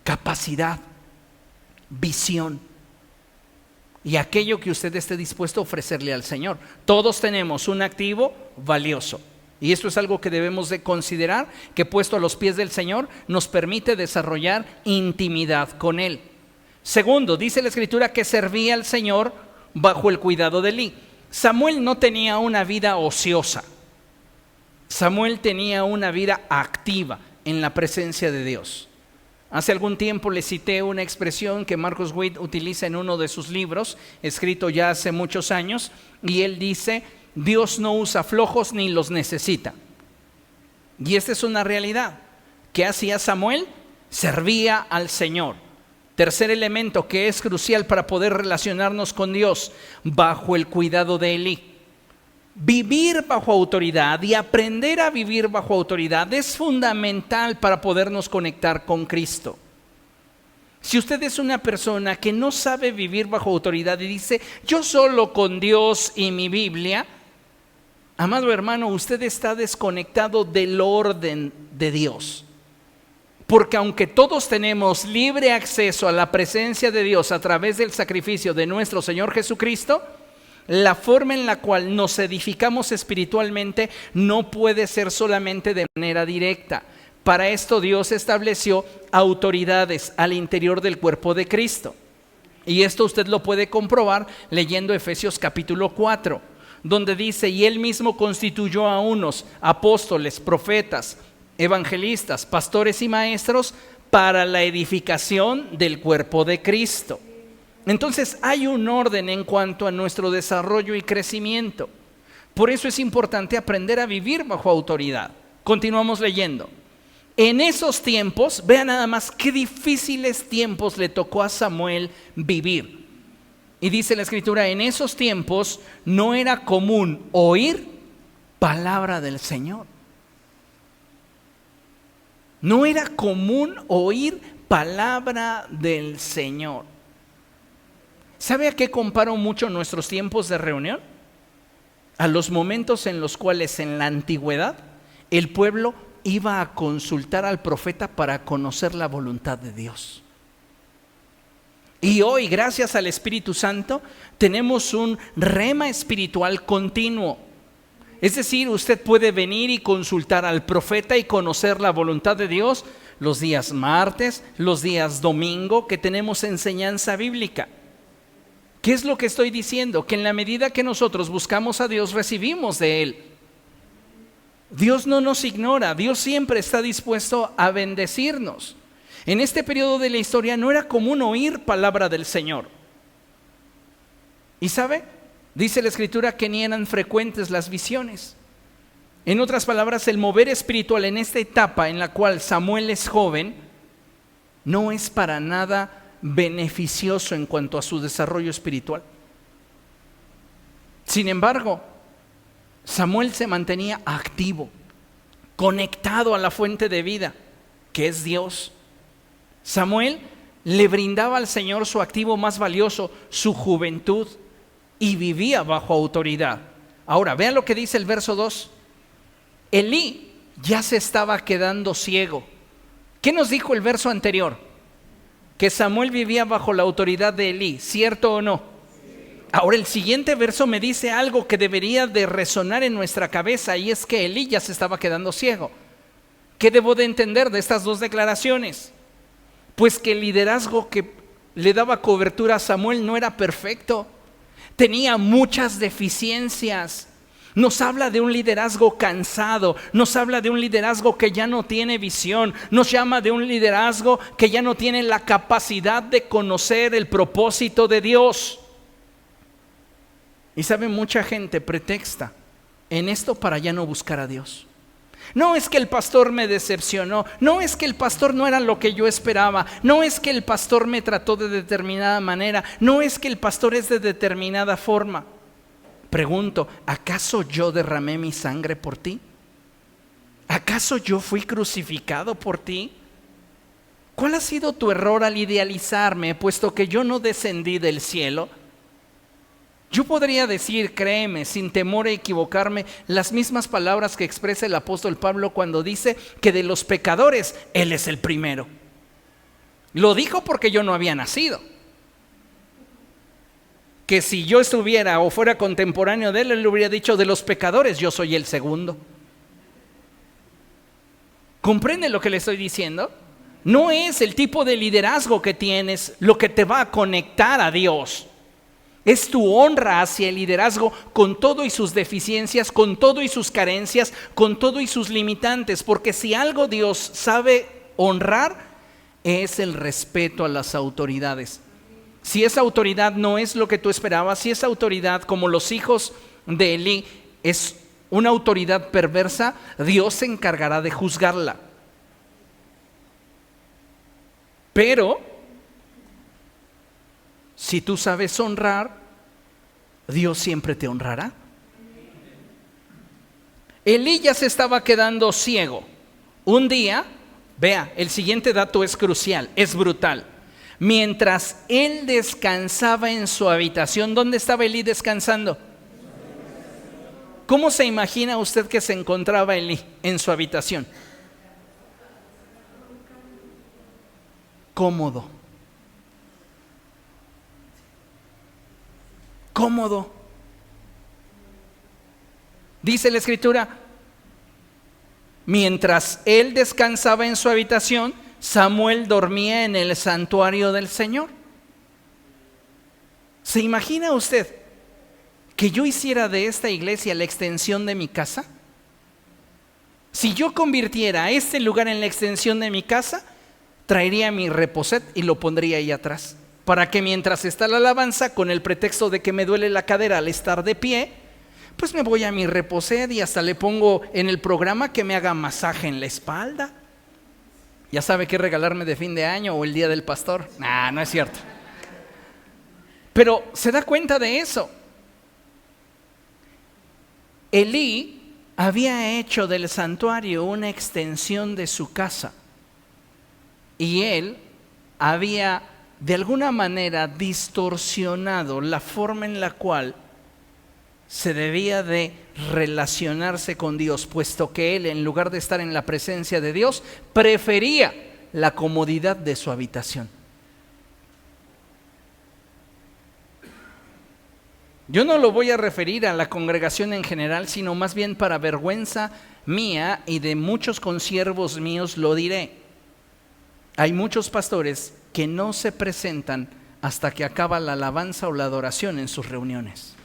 S1: capacidad, visión y aquello que usted esté dispuesto a ofrecerle al Señor. Todos tenemos un activo valioso. Y esto es algo que debemos de considerar, que puesto a los pies del Señor nos permite desarrollar intimidad con Él. Segundo, dice la Escritura que servía al Señor bajo el cuidado de Elí. Samuel no tenía una vida ociosa. Samuel tenía una vida activa en la presencia de Dios. Hace algún tiempo le cité una expresión que Marcus Witt utiliza en uno de sus libros, escrito ya hace muchos años, y él dice: Dios no usa flojos ni los necesita. Y esta es una realidad. ¿Qué hacía Samuel? Servía al Señor. Tercer elemento que es crucial para poder relacionarnos con Dios, bajo el cuidado de Elí. Vivir bajo autoridad y aprender a vivir bajo autoridad es fundamental para podernos conectar con Cristo. Si usted es una persona que no sabe vivir bajo autoridad y dice, yo solo con Dios y mi Biblia, amado hermano, usted está desconectado del orden de Dios. Porque aunque todos tenemos libre acceso a la presencia de Dios a través del sacrificio de nuestro Señor Jesucristo, la forma en la cual nos edificamos espiritualmente no puede ser solamente de manera directa. Para esto Dios estableció autoridades al interior del cuerpo de Cristo. Y esto usted lo puede comprobar leyendo Efesios capítulo 4, donde dice, y Él mismo constituyó a unos apóstoles, profetas, evangelistas, pastores y maestros para la edificación del cuerpo de Cristo. Entonces hay un orden en cuanto a nuestro desarrollo y crecimiento. Por eso es importante aprender a vivir bajo autoridad. Continuamos leyendo. En esos tiempos, vean nada más qué difíciles tiempos le tocó a Samuel vivir. Y dice la Escritura, en esos tiempos no era común oír palabra del Señor. No era común oír palabra del Señor. ¿Sabe a qué comparo mucho nuestros tiempos de reunión? A los momentos en los cuales en la antigüedad el pueblo iba a consultar al profeta para conocer la voluntad de Dios. Y hoy, gracias al Espíritu Santo, tenemos un rema espiritual continuo. Es decir, usted puede venir y consultar al profeta y conocer la voluntad de Dios los días martes, los días domingo, que tenemos enseñanza bíblica. ¿Qué es lo que estoy diciendo? Que en la medida que nosotros buscamos a Dios, recibimos de Él. Dios no nos ignora, Dios siempre está dispuesto a bendecirnos. En este periodo de la historia no era común oír palabra del Señor. ¿Y sabe? Dice la Escritura que ni eran frecuentes las visiones. En otras palabras, el mover espiritual en esta etapa en la cual Samuel es joven no es para nada beneficioso en cuanto a su desarrollo espiritual. Sin embargo, Samuel se mantenía activo, conectado a la fuente de vida, que es Dios. Samuel le brindaba al Señor su activo más valioso, su juventud, y vivía bajo autoridad. Ahora, vean lo que dice el verso 2. Elí ya se estaba quedando ciego. ¿Qué nos dijo el verso anterior? Que Samuel vivía bajo la autoridad de Elí, ¿cierto o no? Ahora el siguiente verso me dice algo que debería de resonar en nuestra cabeza, y es que Elí ya se estaba quedando ciego. ¿Qué debo de entender de estas dos declaraciones? Pues que el liderazgo que le daba cobertura a Samuel no era perfecto. Tenía muchas deficiencias. Nos habla de un liderazgo cansado, nos habla de un liderazgo que ya no tiene visión, nos llama de un liderazgo que ya no tiene la capacidad de conocer el propósito de Dios. Y sabe, mucha gente pretexta en esto para ya no buscar a Dios. No es que el pastor me decepcionó, no es que el pastor no era lo que yo esperaba, no es que el pastor me trató de determinada manera, no es que el pastor es de determinada forma. Pregunto, ¿acaso yo derramé mi sangre por ti? ¿Acaso yo fui crucificado por ti? ¿Cuál ha sido tu error al idealizarme, puesto que yo no descendí del cielo? Yo podría decir, créeme, sin temor a equivocarme, las mismas palabras que expresa el apóstol Pablo cuando dice que de los pecadores Él es el primero. Lo dijo porque yo no había nacido. Que si yo estuviera o fuera contemporáneo de Él, Él le hubiera dicho, de los pecadores yo soy el segundo. ¿Comprende lo que le estoy diciendo? No es el tipo de liderazgo que tienes lo que te va a conectar a Dios. Es tu honra hacia el liderazgo con todo y sus deficiencias, con todo y sus carencias, con todo y sus limitantes. Porque si algo Dios sabe honrar, es el respeto a las autoridades. Si esa autoridad no es lo que tú esperabas, si esa autoridad, como los hijos de Elí, es una autoridad perversa, Dios se encargará de juzgarla. Pero si tú sabes honrar, Dios siempre te honrará. Elí ya se estaba quedando ciego. Un día, vea, el siguiente dato es crucial, es brutal. mientras él descansaba en su habitación. ¿Dónde estaba Elí descansando? ¿Cómo se imagina usted que se encontraba Elí en su habitación? Cómodo. Cómodo. Dice la Escritura, mientras él descansaba en su habitación, Samuel dormía en el santuario del Señor. ¿Se imagina usted que yo hiciera de esta iglesia la extensión de mi casa? Si yo convirtiera este lugar en la extensión de mi casa, traería mi reposet y lo pondría ahí atrás, para que mientras está la alabanza, con el pretexto de que me duele la cadera al estar de pie, pues me voy a mi reposet y hasta le pongo en el programa que me haga masaje en la espalda. Ya sabe qué regalarme de fin de año o el día del pastor. No es cierto. Pero se da cuenta de eso. Elí había hecho del santuario una extensión de su casa y él había de alguna manera distorsionado la forma en la cual se debía de relacionarse con Dios, puesto que él, en lugar de estar en la presencia de Dios, prefería la comodidad de su habitación. Yo no lo voy a referir a la congregación en general, sino más bien para vergüenza mía y de muchos consiervos míos lo diré. Hay muchos pastores que no se presentan hasta que acaba la alabanza o la adoración en sus reuniones.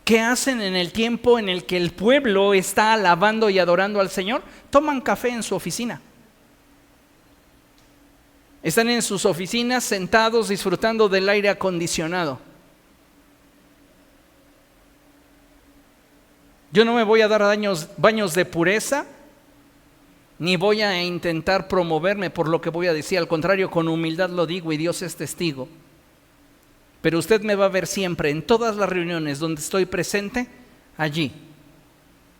S1: ¿Qué hacen en el tiempo en el que el pueblo está alabando y adorando al Señor? Toman café en su oficina. Están en sus oficinas sentados disfrutando del aire acondicionado. Yo no me voy a dar baños de pureza, ni voy a intentar promoverme por lo que voy a decir. Al contrario, con humildad lo digo y Dios es testigo. Pero usted me va a ver siempre en todas las reuniones donde estoy presente, allí,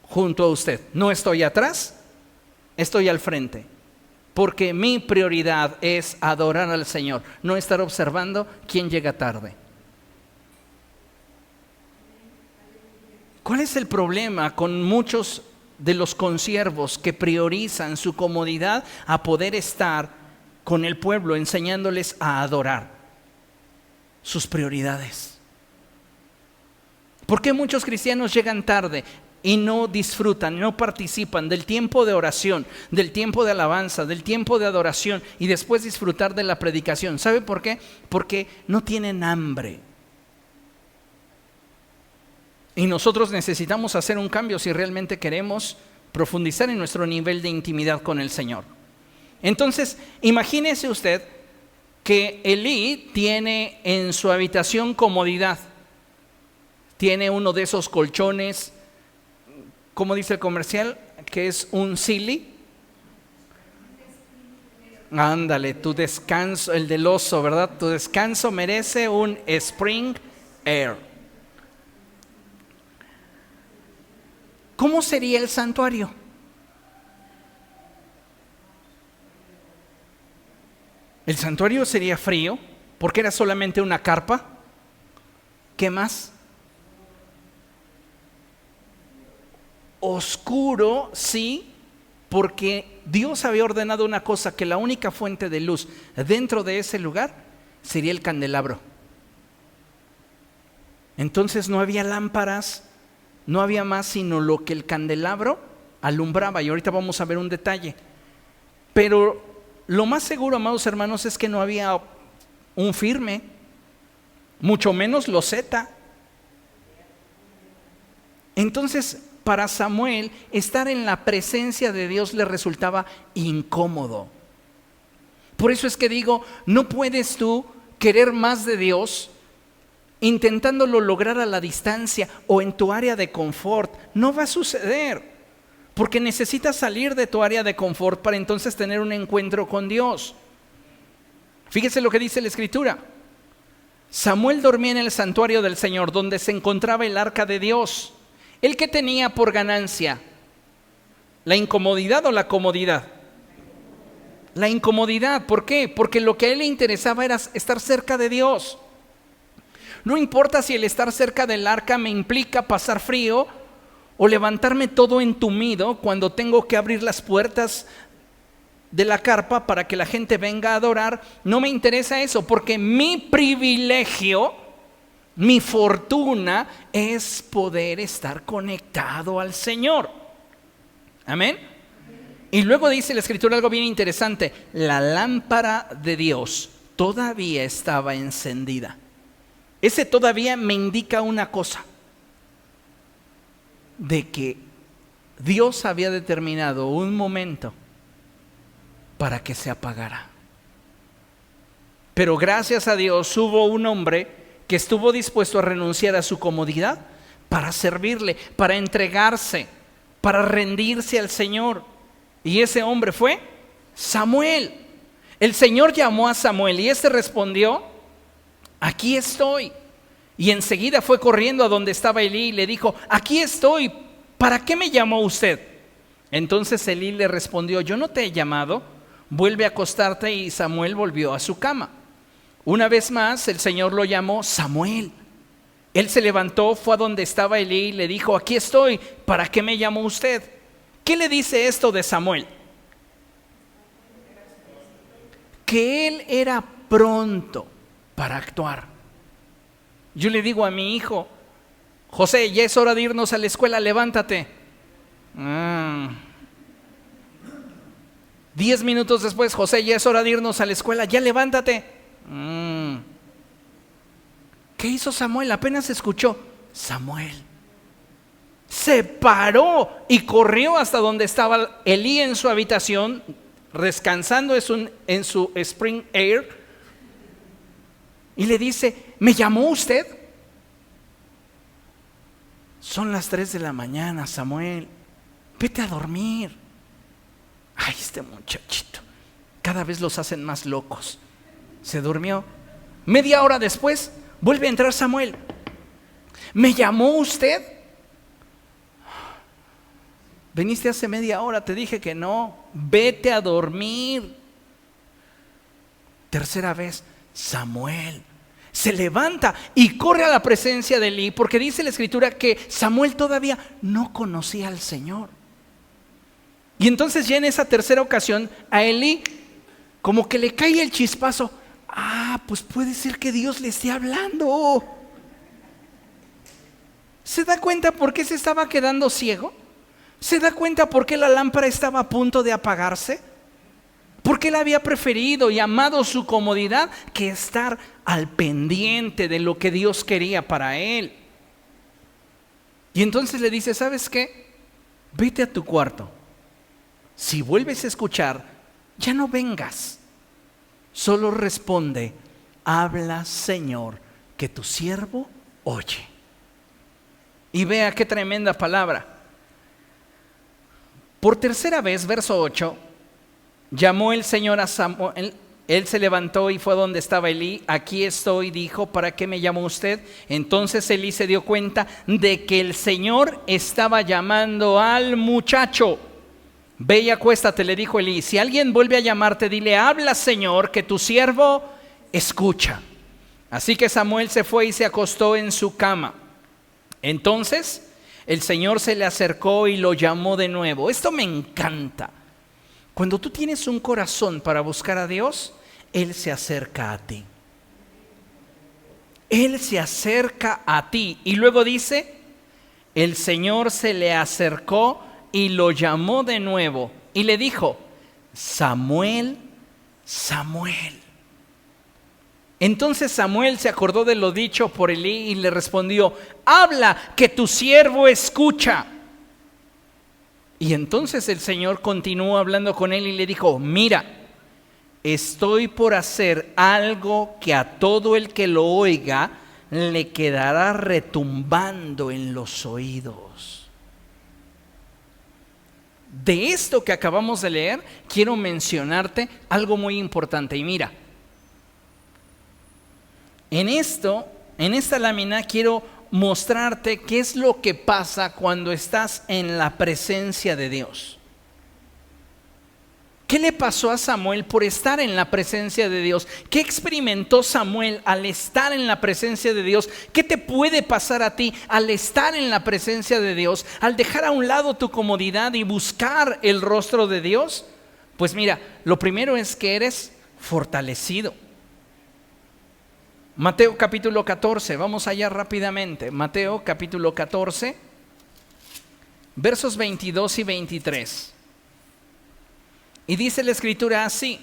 S1: junto a usted. No estoy atrás, estoy al frente. Porque mi prioridad es adorar al Señor, no estar observando quién llega tarde. ¿Cuál es el problema con muchos de los consiervos que priorizan su comodidad a poder estar con el pueblo enseñándoles a adorar? Sus prioridades. ¿Por qué muchos cristianos llegan tarde y no disfrutan, no participan del tiempo de oración, del tiempo de alabanza, del tiempo de adoración y después disfrutar de la predicación? ¿Sabe por qué? Porque no tienen hambre. Y nosotros necesitamos hacer un cambio si realmente queremos profundizar en nuestro nivel de intimidad con el Señor. Entonces, imagínese usted que Elí tiene en su habitación comodidad. Tiene uno de esos colchones, ¿cómo dice el comercial? Que es un Silly. Ándale, tu descanso, el del oso, ¿verdad? Tu descanso merece un Spring Air. ¿Cómo sería el santuario? El santuario sería frío, porque era solamente una carpa. ¿Qué más? Oscuro, sí, porque Dios había ordenado una cosa, que la única fuente de luz dentro de ese lugar sería el candelabro. Entonces no había lámparas, no había más sino lo que el candelabro alumbraba, y ahorita vamos a ver un detalle. Pero lo más seguro, amados hermanos, es que no había un firme, mucho menos loseta. Entonces, para Samuel, estar en la presencia de Dios le resultaba incómodo. Por eso es que digo, no puedes tú querer más de Dios intentándolo lograr a la distancia o en tu área de confort. No va a suceder, porque necesitas salir de tu área de confort para entonces tener un encuentro con Dios. Fíjese lo que dice la Escritura. Samuel dormía en el santuario del Señor, donde se encontraba el arca de Dios. ¿El que tenía por ganancia? ¿La incomodidad o la comodidad? la incomodidad. ¿Por qué? Porque lo que a él le interesaba era estar cerca de Dios. No importa si el estar cerca del arca me implica pasar frío o levantarme todo entumido cuando tengo que abrir las puertas de la carpa para que la gente venga a adorar. No me interesa eso, porque mi privilegio, mi fortuna es poder estar conectado al Señor. Amén. Y luego dice la Escritura algo bien interesante: la lámpara de Dios todavía estaba encendida. Ese todavía me indica una cosa, de que Dios había determinado un momento para que se apagara. Pero gracias a Dios hubo un hombre que estuvo dispuesto a renunciar a su comodidad para servirle, para entregarse, para rendirse al Señor. Y ese hombre fue Samuel. El Señor llamó a Samuel y este respondió: aquí estoy. Y enseguida fue corriendo a donde estaba Elí y le dijo: aquí estoy, ¿para qué me llamó usted? Entonces Elí le respondió: yo no te he llamado, vuelve a acostarte. Y Samuel volvió a su cama. Una vez más el Señor lo llamó Samuel. Él se levantó, fue a donde estaba Elí y le dijo: aquí estoy, ¿para qué me llamó usted? ¿Qué le dice esto de Samuel? Que él era pronto para actuar. Yo le digo a mi hijo: José, ya es hora de irnos a la escuela, levántate. 10 minutos después: José, ya es hora de irnos a la escuela, ya levántate. ¿Qué hizo Samuel? Apenas escuchó Samuel, se paró y corrió hasta donde estaba Elí en su habitación, descansando en su spring air, y le dice: ¿me llamó usted? Son las 3 de la mañana, Samuel, vete a dormir. Ay, este muchachito, cada vez los hacen más locos. Se durmió. Media hora después vuelve a entrar Samuel: ¿me llamó usted? Viniste hace media hora, te dije que no, vete a dormir. Tercera vez, Samuel se levanta y corre a la presencia de Elí, porque dice la Escritura que Samuel todavía no conocía al Señor. Y entonces ya en esa tercera ocasión a Elí como que le cae el chispazo: pues puede ser que Dios le esté hablando. ¿Se da cuenta por qué se estaba quedando ciego? ¿Se da cuenta por qué la lámpara estaba a punto de apagarse? Porque él había preferido y amado su comodidad que estar al pendiente de lo que Dios quería para él. Y entonces le dice: ¿sabes qué? Vete a tu cuarto. Si vuelves a escuchar, ya no vengas. Solo responde: habla, Señor, que tu siervo oye. Y vea qué tremenda palabra. Por tercera vez, verso 8, llamó el Señor a Samuel. Él se levantó y fue a donde estaba Elí. Aquí estoy, dijo, ¿para qué me llamó usted? Entonces Elí se dio cuenta de que el Señor estaba llamando al muchacho. Ve y acuéstate, le dijo Elí. Si alguien vuelve a llamarte, dile: habla, Señor, que tu siervo escucha. Así que Samuel se fue y se acostó en su cama. Entonces el Señor se le acercó y lo llamó de nuevo. Esto me encanta. Cuando tú tienes un corazón para buscar a Dios, Él se acerca a ti. Él se acerca a ti. Y luego dice: el Señor se le acercó y lo llamó de nuevo. Y le dijo: Samuel, Samuel. Entonces Samuel se acordó de lo dicho por Elí y le respondió: habla, que tu siervo escucha. Y entonces el Señor continuó hablando con él y le dijo: mira, estoy por hacer algo que a todo el que lo oiga le quedará retumbando en los oídos. De esto que acabamos de leer, quiero mencionarte algo muy importante. Y mira, en esta lámina quiero mostrarte qué es lo que pasa cuando estás en la presencia de Dios. ¿Qué le pasó a Samuel por estar en la presencia de Dios? ¿Qué experimentó Samuel al estar en la presencia de Dios? ¿Qué te puede pasar a ti al estar en la presencia de Dios? Al dejar a un lado tu comodidad y buscar el rostro de Dios. Pues mira, lo primero es que eres fortalecido. Mateo capítulo 14, vamos allá rápidamente. Mateo capítulo 14, versos 22 y 23. Y dice la escritura así: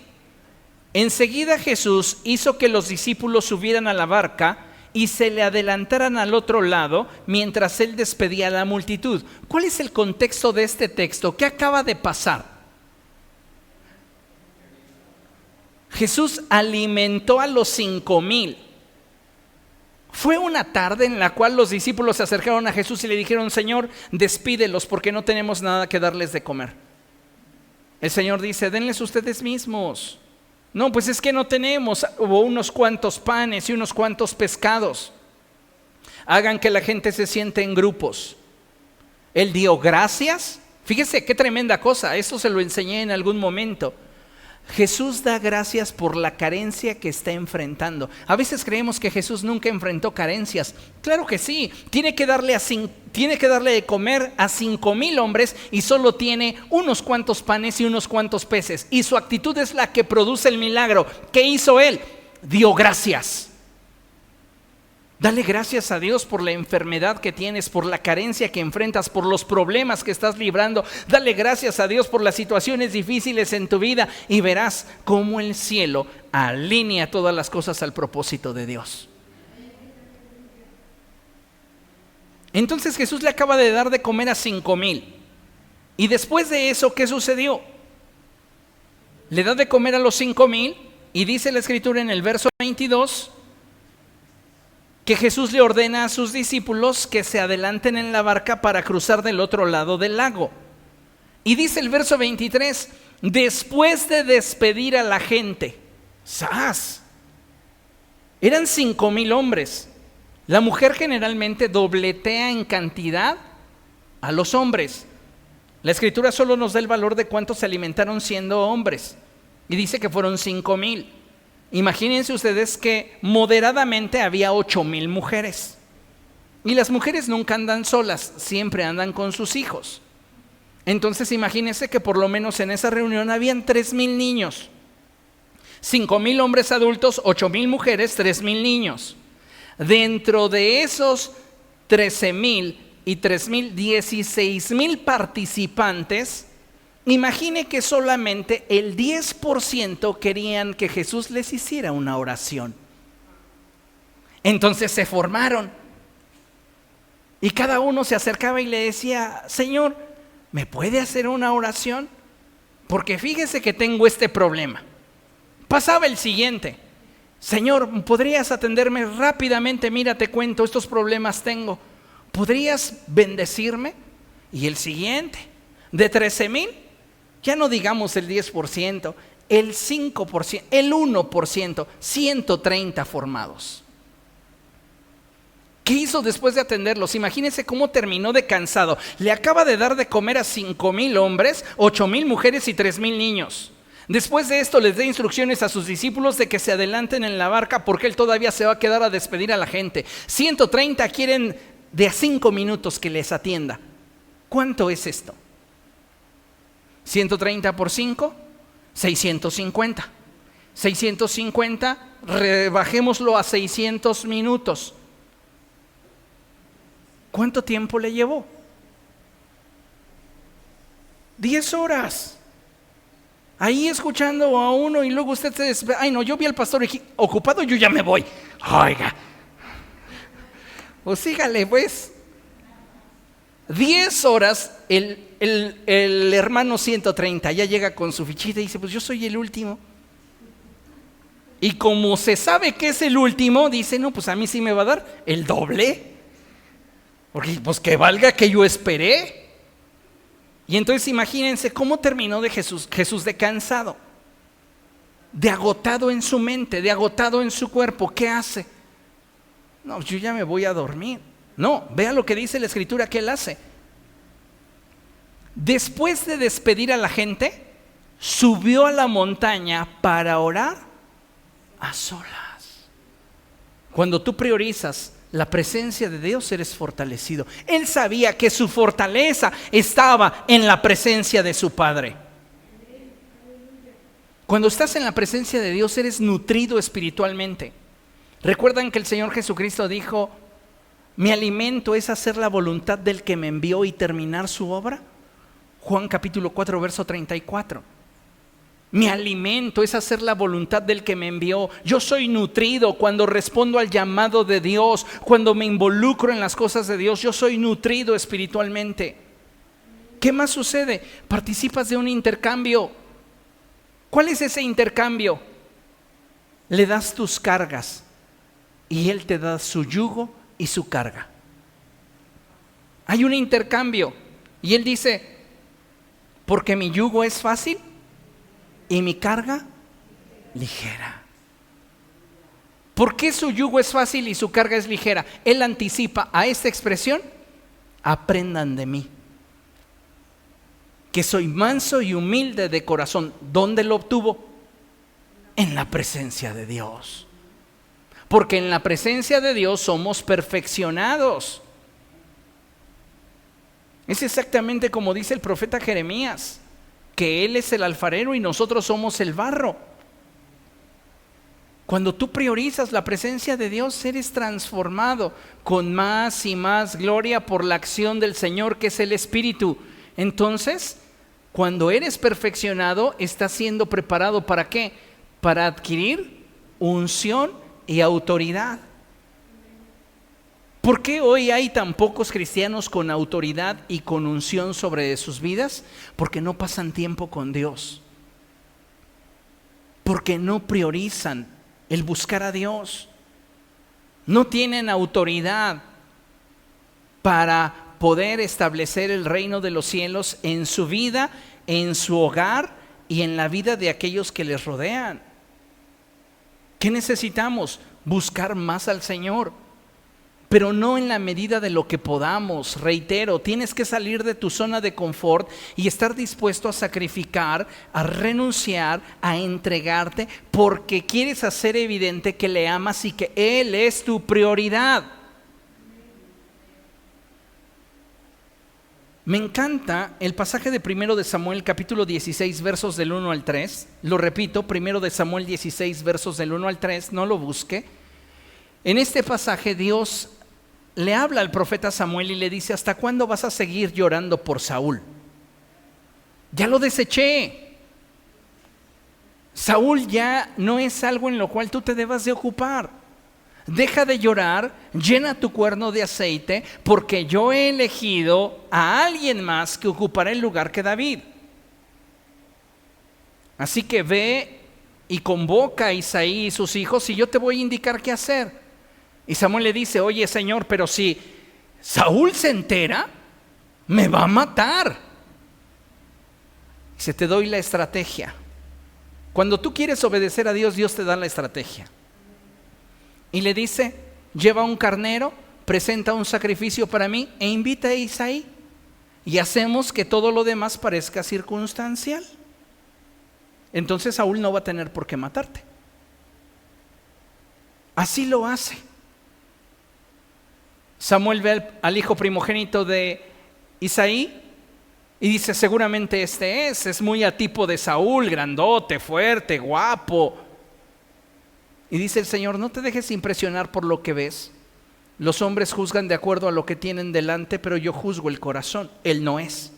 S1: enseguida Jesús hizo que los discípulos subieran a la barca y se le adelantaran al otro lado mientras él despedía a la multitud. ¿Cuál es el contexto de este texto? ¿Qué acaba de pasar? Jesús alimentó a los 5,000. Fue una tarde en la cual los discípulos se acercaron a Jesús y le dijeron: Señor, despídelos porque no tenemos nada que darles de comer. El Señor dice: denles ustedes mismos. No, pues es que no tenemos. Hubo unos cuantos panes y unos cuantos pescados. Hagan que la gente se siente en grupos. Él dio gracias. Fíjese qué tremenda cosa. Eso se lo enseñé en algún momento. Jesús da gracias por la carencia que está enfrentando. A veces creemos que Jesús nunca enfrentó carencias. Claro que sí. Tiene que darle de comer a 5,000 hombres y solo tiene unos cuantos panes y unos cuantos peces. Y su actitud es la que produce el milagro. ¿Qué hizo él? Dio gracias. Dale gracias a Dios por la enfermedad que tienes, por la carencia que enfrentas, por los problemas que estás librando. Dale gracias a Dios por las situaciones difíciles en tu vida y verás cómo el cielo alinea todas las cosas al propósito de Dios. Entonces Jesús le acaba de dar de comer a 5,000. Y después de eso, ¿qué sucedió? Le da de comer a los 5,000 y dice la escritura en el verso 22 que Jesús le ordena a sus discípulos que se adelanten en la barca para cruzar del otro lado del lago. Y dice el verso 23, después de despedir a la gente, ¡zas! Eran 5,000 hombres. La mujer generalmente dobletea en cantidad a los hombres. La escritura solo nos da el valor de cuántos se alimentaron siendo hombres. Y dice que fueron 5,000. Imagínense ustedes que moderadamente había 8,000 mujeres. Y las mujeres nunca andan solas, siempre andan con sus hijos. Entonces imagínense que por lo menos en esa reunión habían 3,000 niños. 5,000 hombres adultos, 8,000 mujeres, 3,000 niños. Dentro de esos 13,000 y 3,000, 16,000 participantes. Imagine que solamente el 10% querían que Jesús les hiciera una oración. Entonces se formaron. Y cada uno se acercaba y le decía: Señor, ¿me puede hacer una oración? Porque fíjese que tengo este problema. Pasaba el siguiente: Señor, ¿podrías atenderme rápidamente? Mira, te cuento, estos problemas tengo. ¿Podrías bendecirme? Y el siguiente, de 13,000. Ya no digamos el 10%, el 5%, el 1%, 130 formados. ¿Qué hizo después de atenderlos? Imagínense cómo terminó de cansado. Le acaba de dar de comer a 5,000 hombres, 8,000 mujeres y 3,000 niños. Después de esto les da instrucciones a sus discípulos de que se adelanten en la barca porque él todavía se va a quedar a despedir a la gente. 130 quieren de a 5 minutos que les atienda. ¿Cuánto es esto? 130 por 5, 650. 650, rebajémoslo a 600 minutos. ¿Cuánto tiempo le llevó? 10 horas. Ahí escuchando a uno y luego usted se despierta. Ay, no, yo vi al pastor ocupado, yo ya me voy. Oiga. Pues sígale, pues. 10 horas, el hermano 130 ya llega con su fichita y dice: pues yo soy el último. Y como se sabe que es el último, dice: no, pues a mí sí me va a dar el doble. Porque pues que valga que yo esperé. Y entonces imagínense cómo terminó de Jesús de cansado, de agotado en su mente, de agotado en su cuerpo. ¿Qué hace? No, yo ya me voy a dormir. No, vea lo que dice la escritura que él hace. Después de despedir a la gente, subió a la montaña para orar a solas. Cuando tú priorizas la presencia de Dios, eres fortalecido. Él sabía que su fortaleza estaba en la presencia de su Padre. Cuando estás en la presencia de Dios, eres nutrido espiritualmente. ¿Recuerdan que el Señor Jesucristo dijo: mi alimento es hacer la voluntad del que me envió y terminar su obra? Juan capítulo 4, verso 34. Mi alimento es hacer la voluntad del que me envió. Yo soy nutrido cuando respondo al llamado de Dios, cuando me involucro en las cosas de Dios. Yo soy nutrido espiritualmente. ¿Qué más sucede? Participas de un intercambio. ¿Cuál es ese intercambio? Le das tus cargas y Él te da su yugo y su carga. Hay un intercambio y Él dice: porque mi yugo es fácil y mi carga ligera. ¿Por qué su yugo es fácil y su carga es ligera? Él anticipa a esta expresión: aprendan de mí, que soy manso y humilde de corazón. ¿Dónde lo obtuvo? En la presencia de Dios. Porque en la presencia de Dios somos perfeccionados. Es exactamente como dice el profeta Jeremías, que Él es el alfarero y nosotros somos el barro. Cuando tú priorizas la presencia de Dios, eres transformado con más y más gloria por la acción del Señor, que es el Espíritu. Entonces, cuando eres perfeccionado, estás siendo preparado ¿para qué? Para adquirir unción y autoridad. ¿Por qué hoy hay tan pocos cristianos con autoridad y con unción sobre sus vidas? Porque no pasan tiempo con Dios. Porque no priorizan el buscar a Dios. No tienen autoridad para poder establecer el reino de los cielos en su vida, en su hogar y en la vida de aquellos que les rodean. ¿Qué necesitamos? Buscar más al Señor, pero no en la medida de lo que podamos. Reitero, tienes que salir de tu zona de confort y estar dispuesto a sacrificar, a renunciar, a entregarte, porque quieres hacer evidente que le amas y que Él es tu prioridad. Me encanta el pasaje de 1 de Samuel capítulo 16 versos del 1 al 3. Lo repito, 1 de Samuel 16 versos del 1 al 3, no lo busque. En este pasaje Dios le habla al profeta Samuel y le dice: ¿hasta cuándo vas a seguir llorando por Saúl? Ya lo deseché. Saúl ya no es algo en lo cual tú te debas de ocupar. Deja de llorar, llena tu cuerno de aceite, porque yo he elegido a alguien más que ocupará el lugar que David. Así que ve y convoca a Isaí y sus hijos y yo te voy a indicar qué hacer. Y Samuel le dice: oye, Señor, pero si Saúl se entera, me va a matar. Dice: te doy la estrategia. Cuando tú quieres obedecer a Dios, Dios te da la estrategia. Y le dice: lleva un carnero, presenta un sacrificio para mí e invita a Isaí. Y hacemos que todo lo demás parezca circunstancial. Entonces Saúl no va a tener por qué matarte. Así lo hace. Samuel ve al hijo primogénito de Isaí y dice: seguramente este es muy a tipo de Saúl, grandote, fuerte, guapo. Y dice el Señor: no te dejes impresionar por lo que ves. Los hombres juzgan de acuerdo a lo que tienen delante, pero yo juzgo el corazón. Él no es.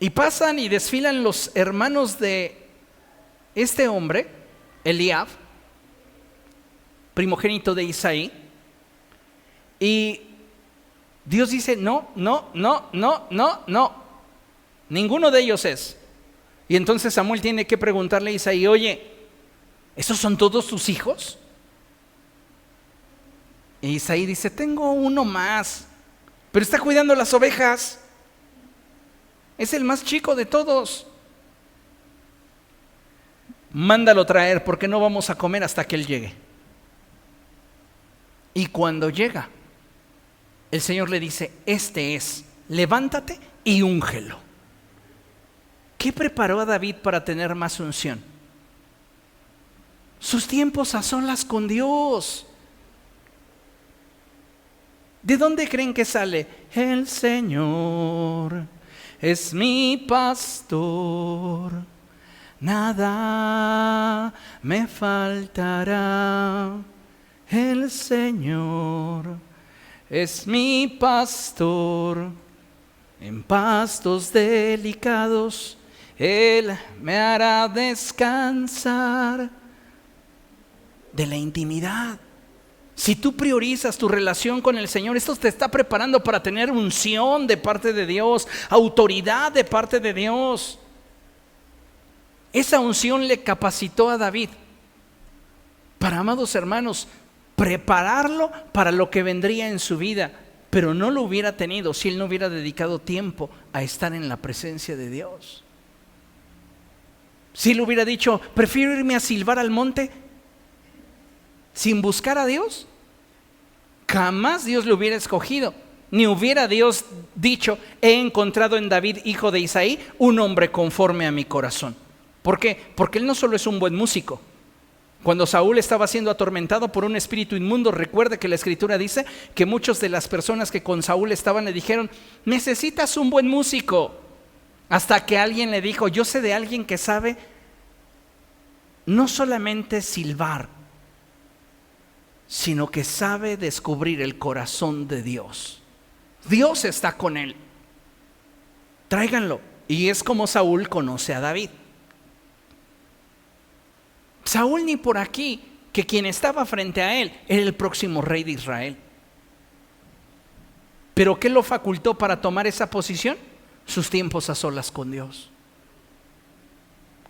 S1: Y pasan y desfilan los hermanos de este hombre, Eliab, primogénito de Isaí. Y Dios dice: no, ninguno de ellos es. Y entonces Samuel tiene que preguntarle a Isaí: oye, ¿esos son todos tus hijos? Y Isaí dice: tengo uno más, pero está cuidando las ovejas. Es el más chico de todos. Mándalo traer, porque no vamos a comer hasta que él llegue. Y cuando llega, el Señor le dice: este es, levántate y úngelo. ¿Qué preparó a David para tener más unción? Sus tiempos a solas con Dios. ¿De dónde creen que sale? El Señor es mi pastor, nada me faltará. El Señor es mi pastor, en pastos delicados Él me hará descansar. De la intimidad. Si tú priorizas tu relación con el Señor, esto te está preparando para tener unción de parte de Dios, autoridad de parte de Dios. Esa unción le capacitó a David para, amados hermanos, prepararlo para lo que vendría en su vida, pero no lo hubiera tenido si él no hubiera dedicado tiempo a estar en la presencia de Dios. Si él hubiera dicho, prefiero irme a silbar al monte sin buscar a Dios, jamás Dios lo hubiera escogido, ni hubiera Dios dicho, he encontrado en David, hijo de Isaí, un hombre conforme a mi corazón. ¿Por qué? Porque él no solo es un buen músico. Cuando Saúl estaba siendo atormentado por un espíritu inmundo, recuerde que la Escritura dice que muchas de las personas que con Saúl estaban le dijeron, necesitas un buen músico. Hasta que alguien le dijo, yo sé de alguien que sabe no solamente silbar, sino que sabe descubrir el corazón de Dios. Dios está con él. Tráiganlo. Y es como Saúl conoce a David. Saúl ni por aquí, que quien estaba frente a él era el próximo rey de Israel. ¿Pero qué lo facultó para tomar esa posición? Sus tiempos a solas con Dios.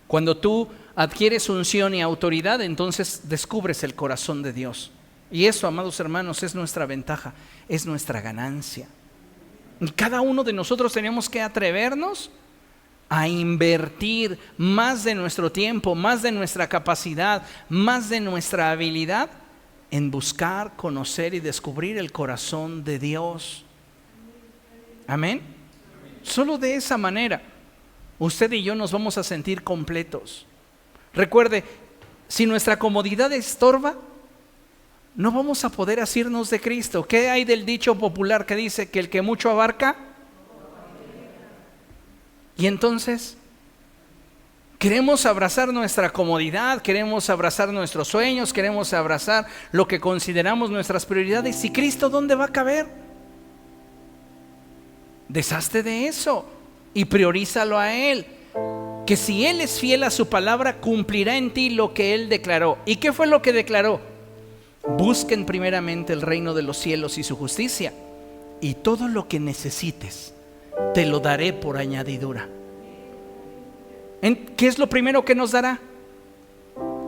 S1: Cuando tú adquieres unción y autoridad, entonces descubres el corazón de Dios. Y eso, amados hermanos, es nuestra ventaja, es nuestra ganancia. Y cada uno de nosotros tenemos que atrevernos a invertir más de nuestro tiempo, más de nuestra capacidad, más de nuestra habilidad en buscar, conocer y descubrir el corazón de Dios. Amén. Solo de esa manera usted y yo nos vamos a sentir completos. Recuerde, si nuestra comodidad estorba, no vamos a poder asirnos de Cristo. ¿Qué hay del dicho popular que dice que el que mucho abarca? Y entonces, queremos abrazar nuestra comodidad, queremos abrazar nuestros sueños, queremos abrazar lo que consideramos nuestras prioridades. ¿Y Cristo dónde va a caber? Deshazte de eso y priorízalo a Él. Que si Él es fiel a su palabra, cumplirá en ti lo que Él declaró. ¿Y qué fue lo que declaró? Busquen primeramente el reino de los cielos y su justicia, y todo lo que necesites te lo daré por añadidura. ¿Qué es lo primero que nos dará?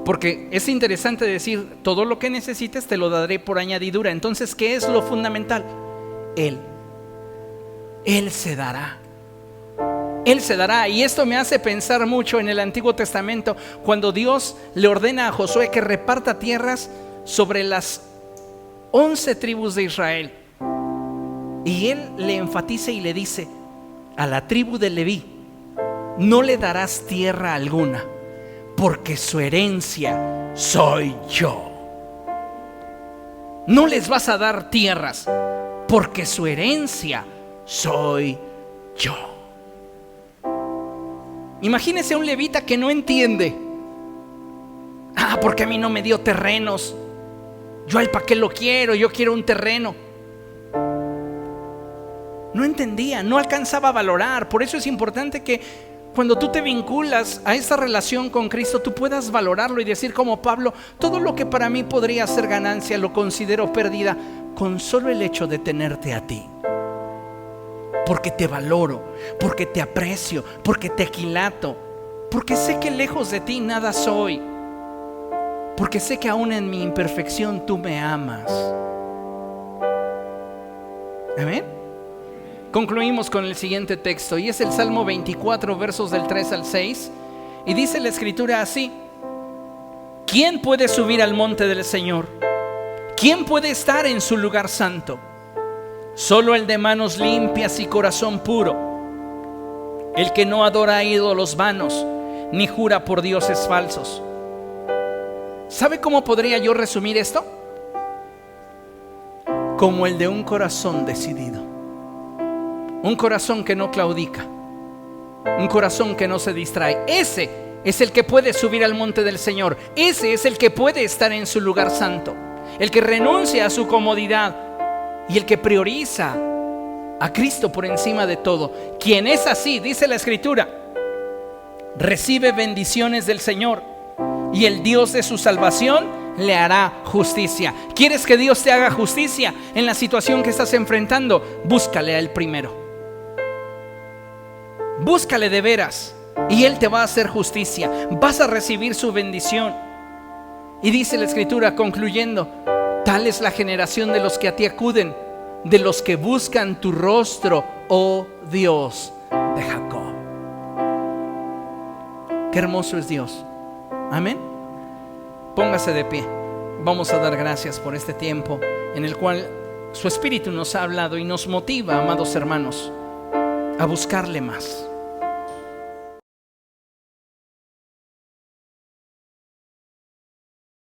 S1: Porque es interesante decir, todo lo que necesites te lo daré por añadidura. Entonces, ¿qué es lo fundamental? Él se dará. Él se dará. Y esto me hace pensar mucho en el Antiguo Testamento, cuando Dios le ordena a Josué que reparta tierras sobre las 11 tribus de Israel. Y él le enfatiza y le dice, a la tribu de Leví no le darás tierra alguna, porque su herencia soy yo. No les vas a dar tierras, porque su herencia soy yo. Imagínese un levita que no entiende. Porque a mí no me dio terrenos. Yo al para qué lo quiero, yo quiero un terreno. No entendía, no alcanzaba a valorar. Por eso es importante que cuando tú te vinculas a esta relación con Cristo, tú puedas valorarlo y decir como Pablo, todo lo que para mí podría ser ganancia lo considero pérdida con solo el hecho de tenerte a ti. Porque te valoro, porque te aprecio, porque te aquilato, porque sé que lejos de ti nada soy, porque sé que aún en mi imperfección tú me amas. Amén. Concluimos con el siguiente texto, y es el Salmo 24, versos del 3 al 6. Y dice la Escritura así: ¿quién puede subir al monte del Señor? ¿Quién puede estar en su lugar santo? Solo el de manos limpias y corazón puro, el que no adora a ídolos vanos, ni jura por dioses falsos. ¿Sabe cómo podría yo resumir esto? Como el de un corazón decidido, un corazón que no claudica, un corazón que no se distrae. Ese es el que puede subir al monte del Señor. Ese es el que puede estar en su lugar santo, el que renuncia a su comodidad y el que prioriza a Cristo por encima de todo. Quien es así, dice la Escritura, recibe bendiciones del Señor, y el Dios de su salvación le hará justicia. ¿Quieres que Dios te haga justicia en la situación que estás enfrentando? Búscale a Él primero. Búscale de veras y Él te va a hacer justicia. Vas a recibir su bendición. Y dice la Escritura, concluyendo: tal es la generación de los que a ti acuden, de los que buscan tu rostro, oh Dios de Jacob. Qué hermoso es Dios. Amén. Póngase de pie. Vamos a dar gracias por este tiempo en el cual su Espíritu nos ha hablado y nos motiva, amados hermanos, a buscarle más.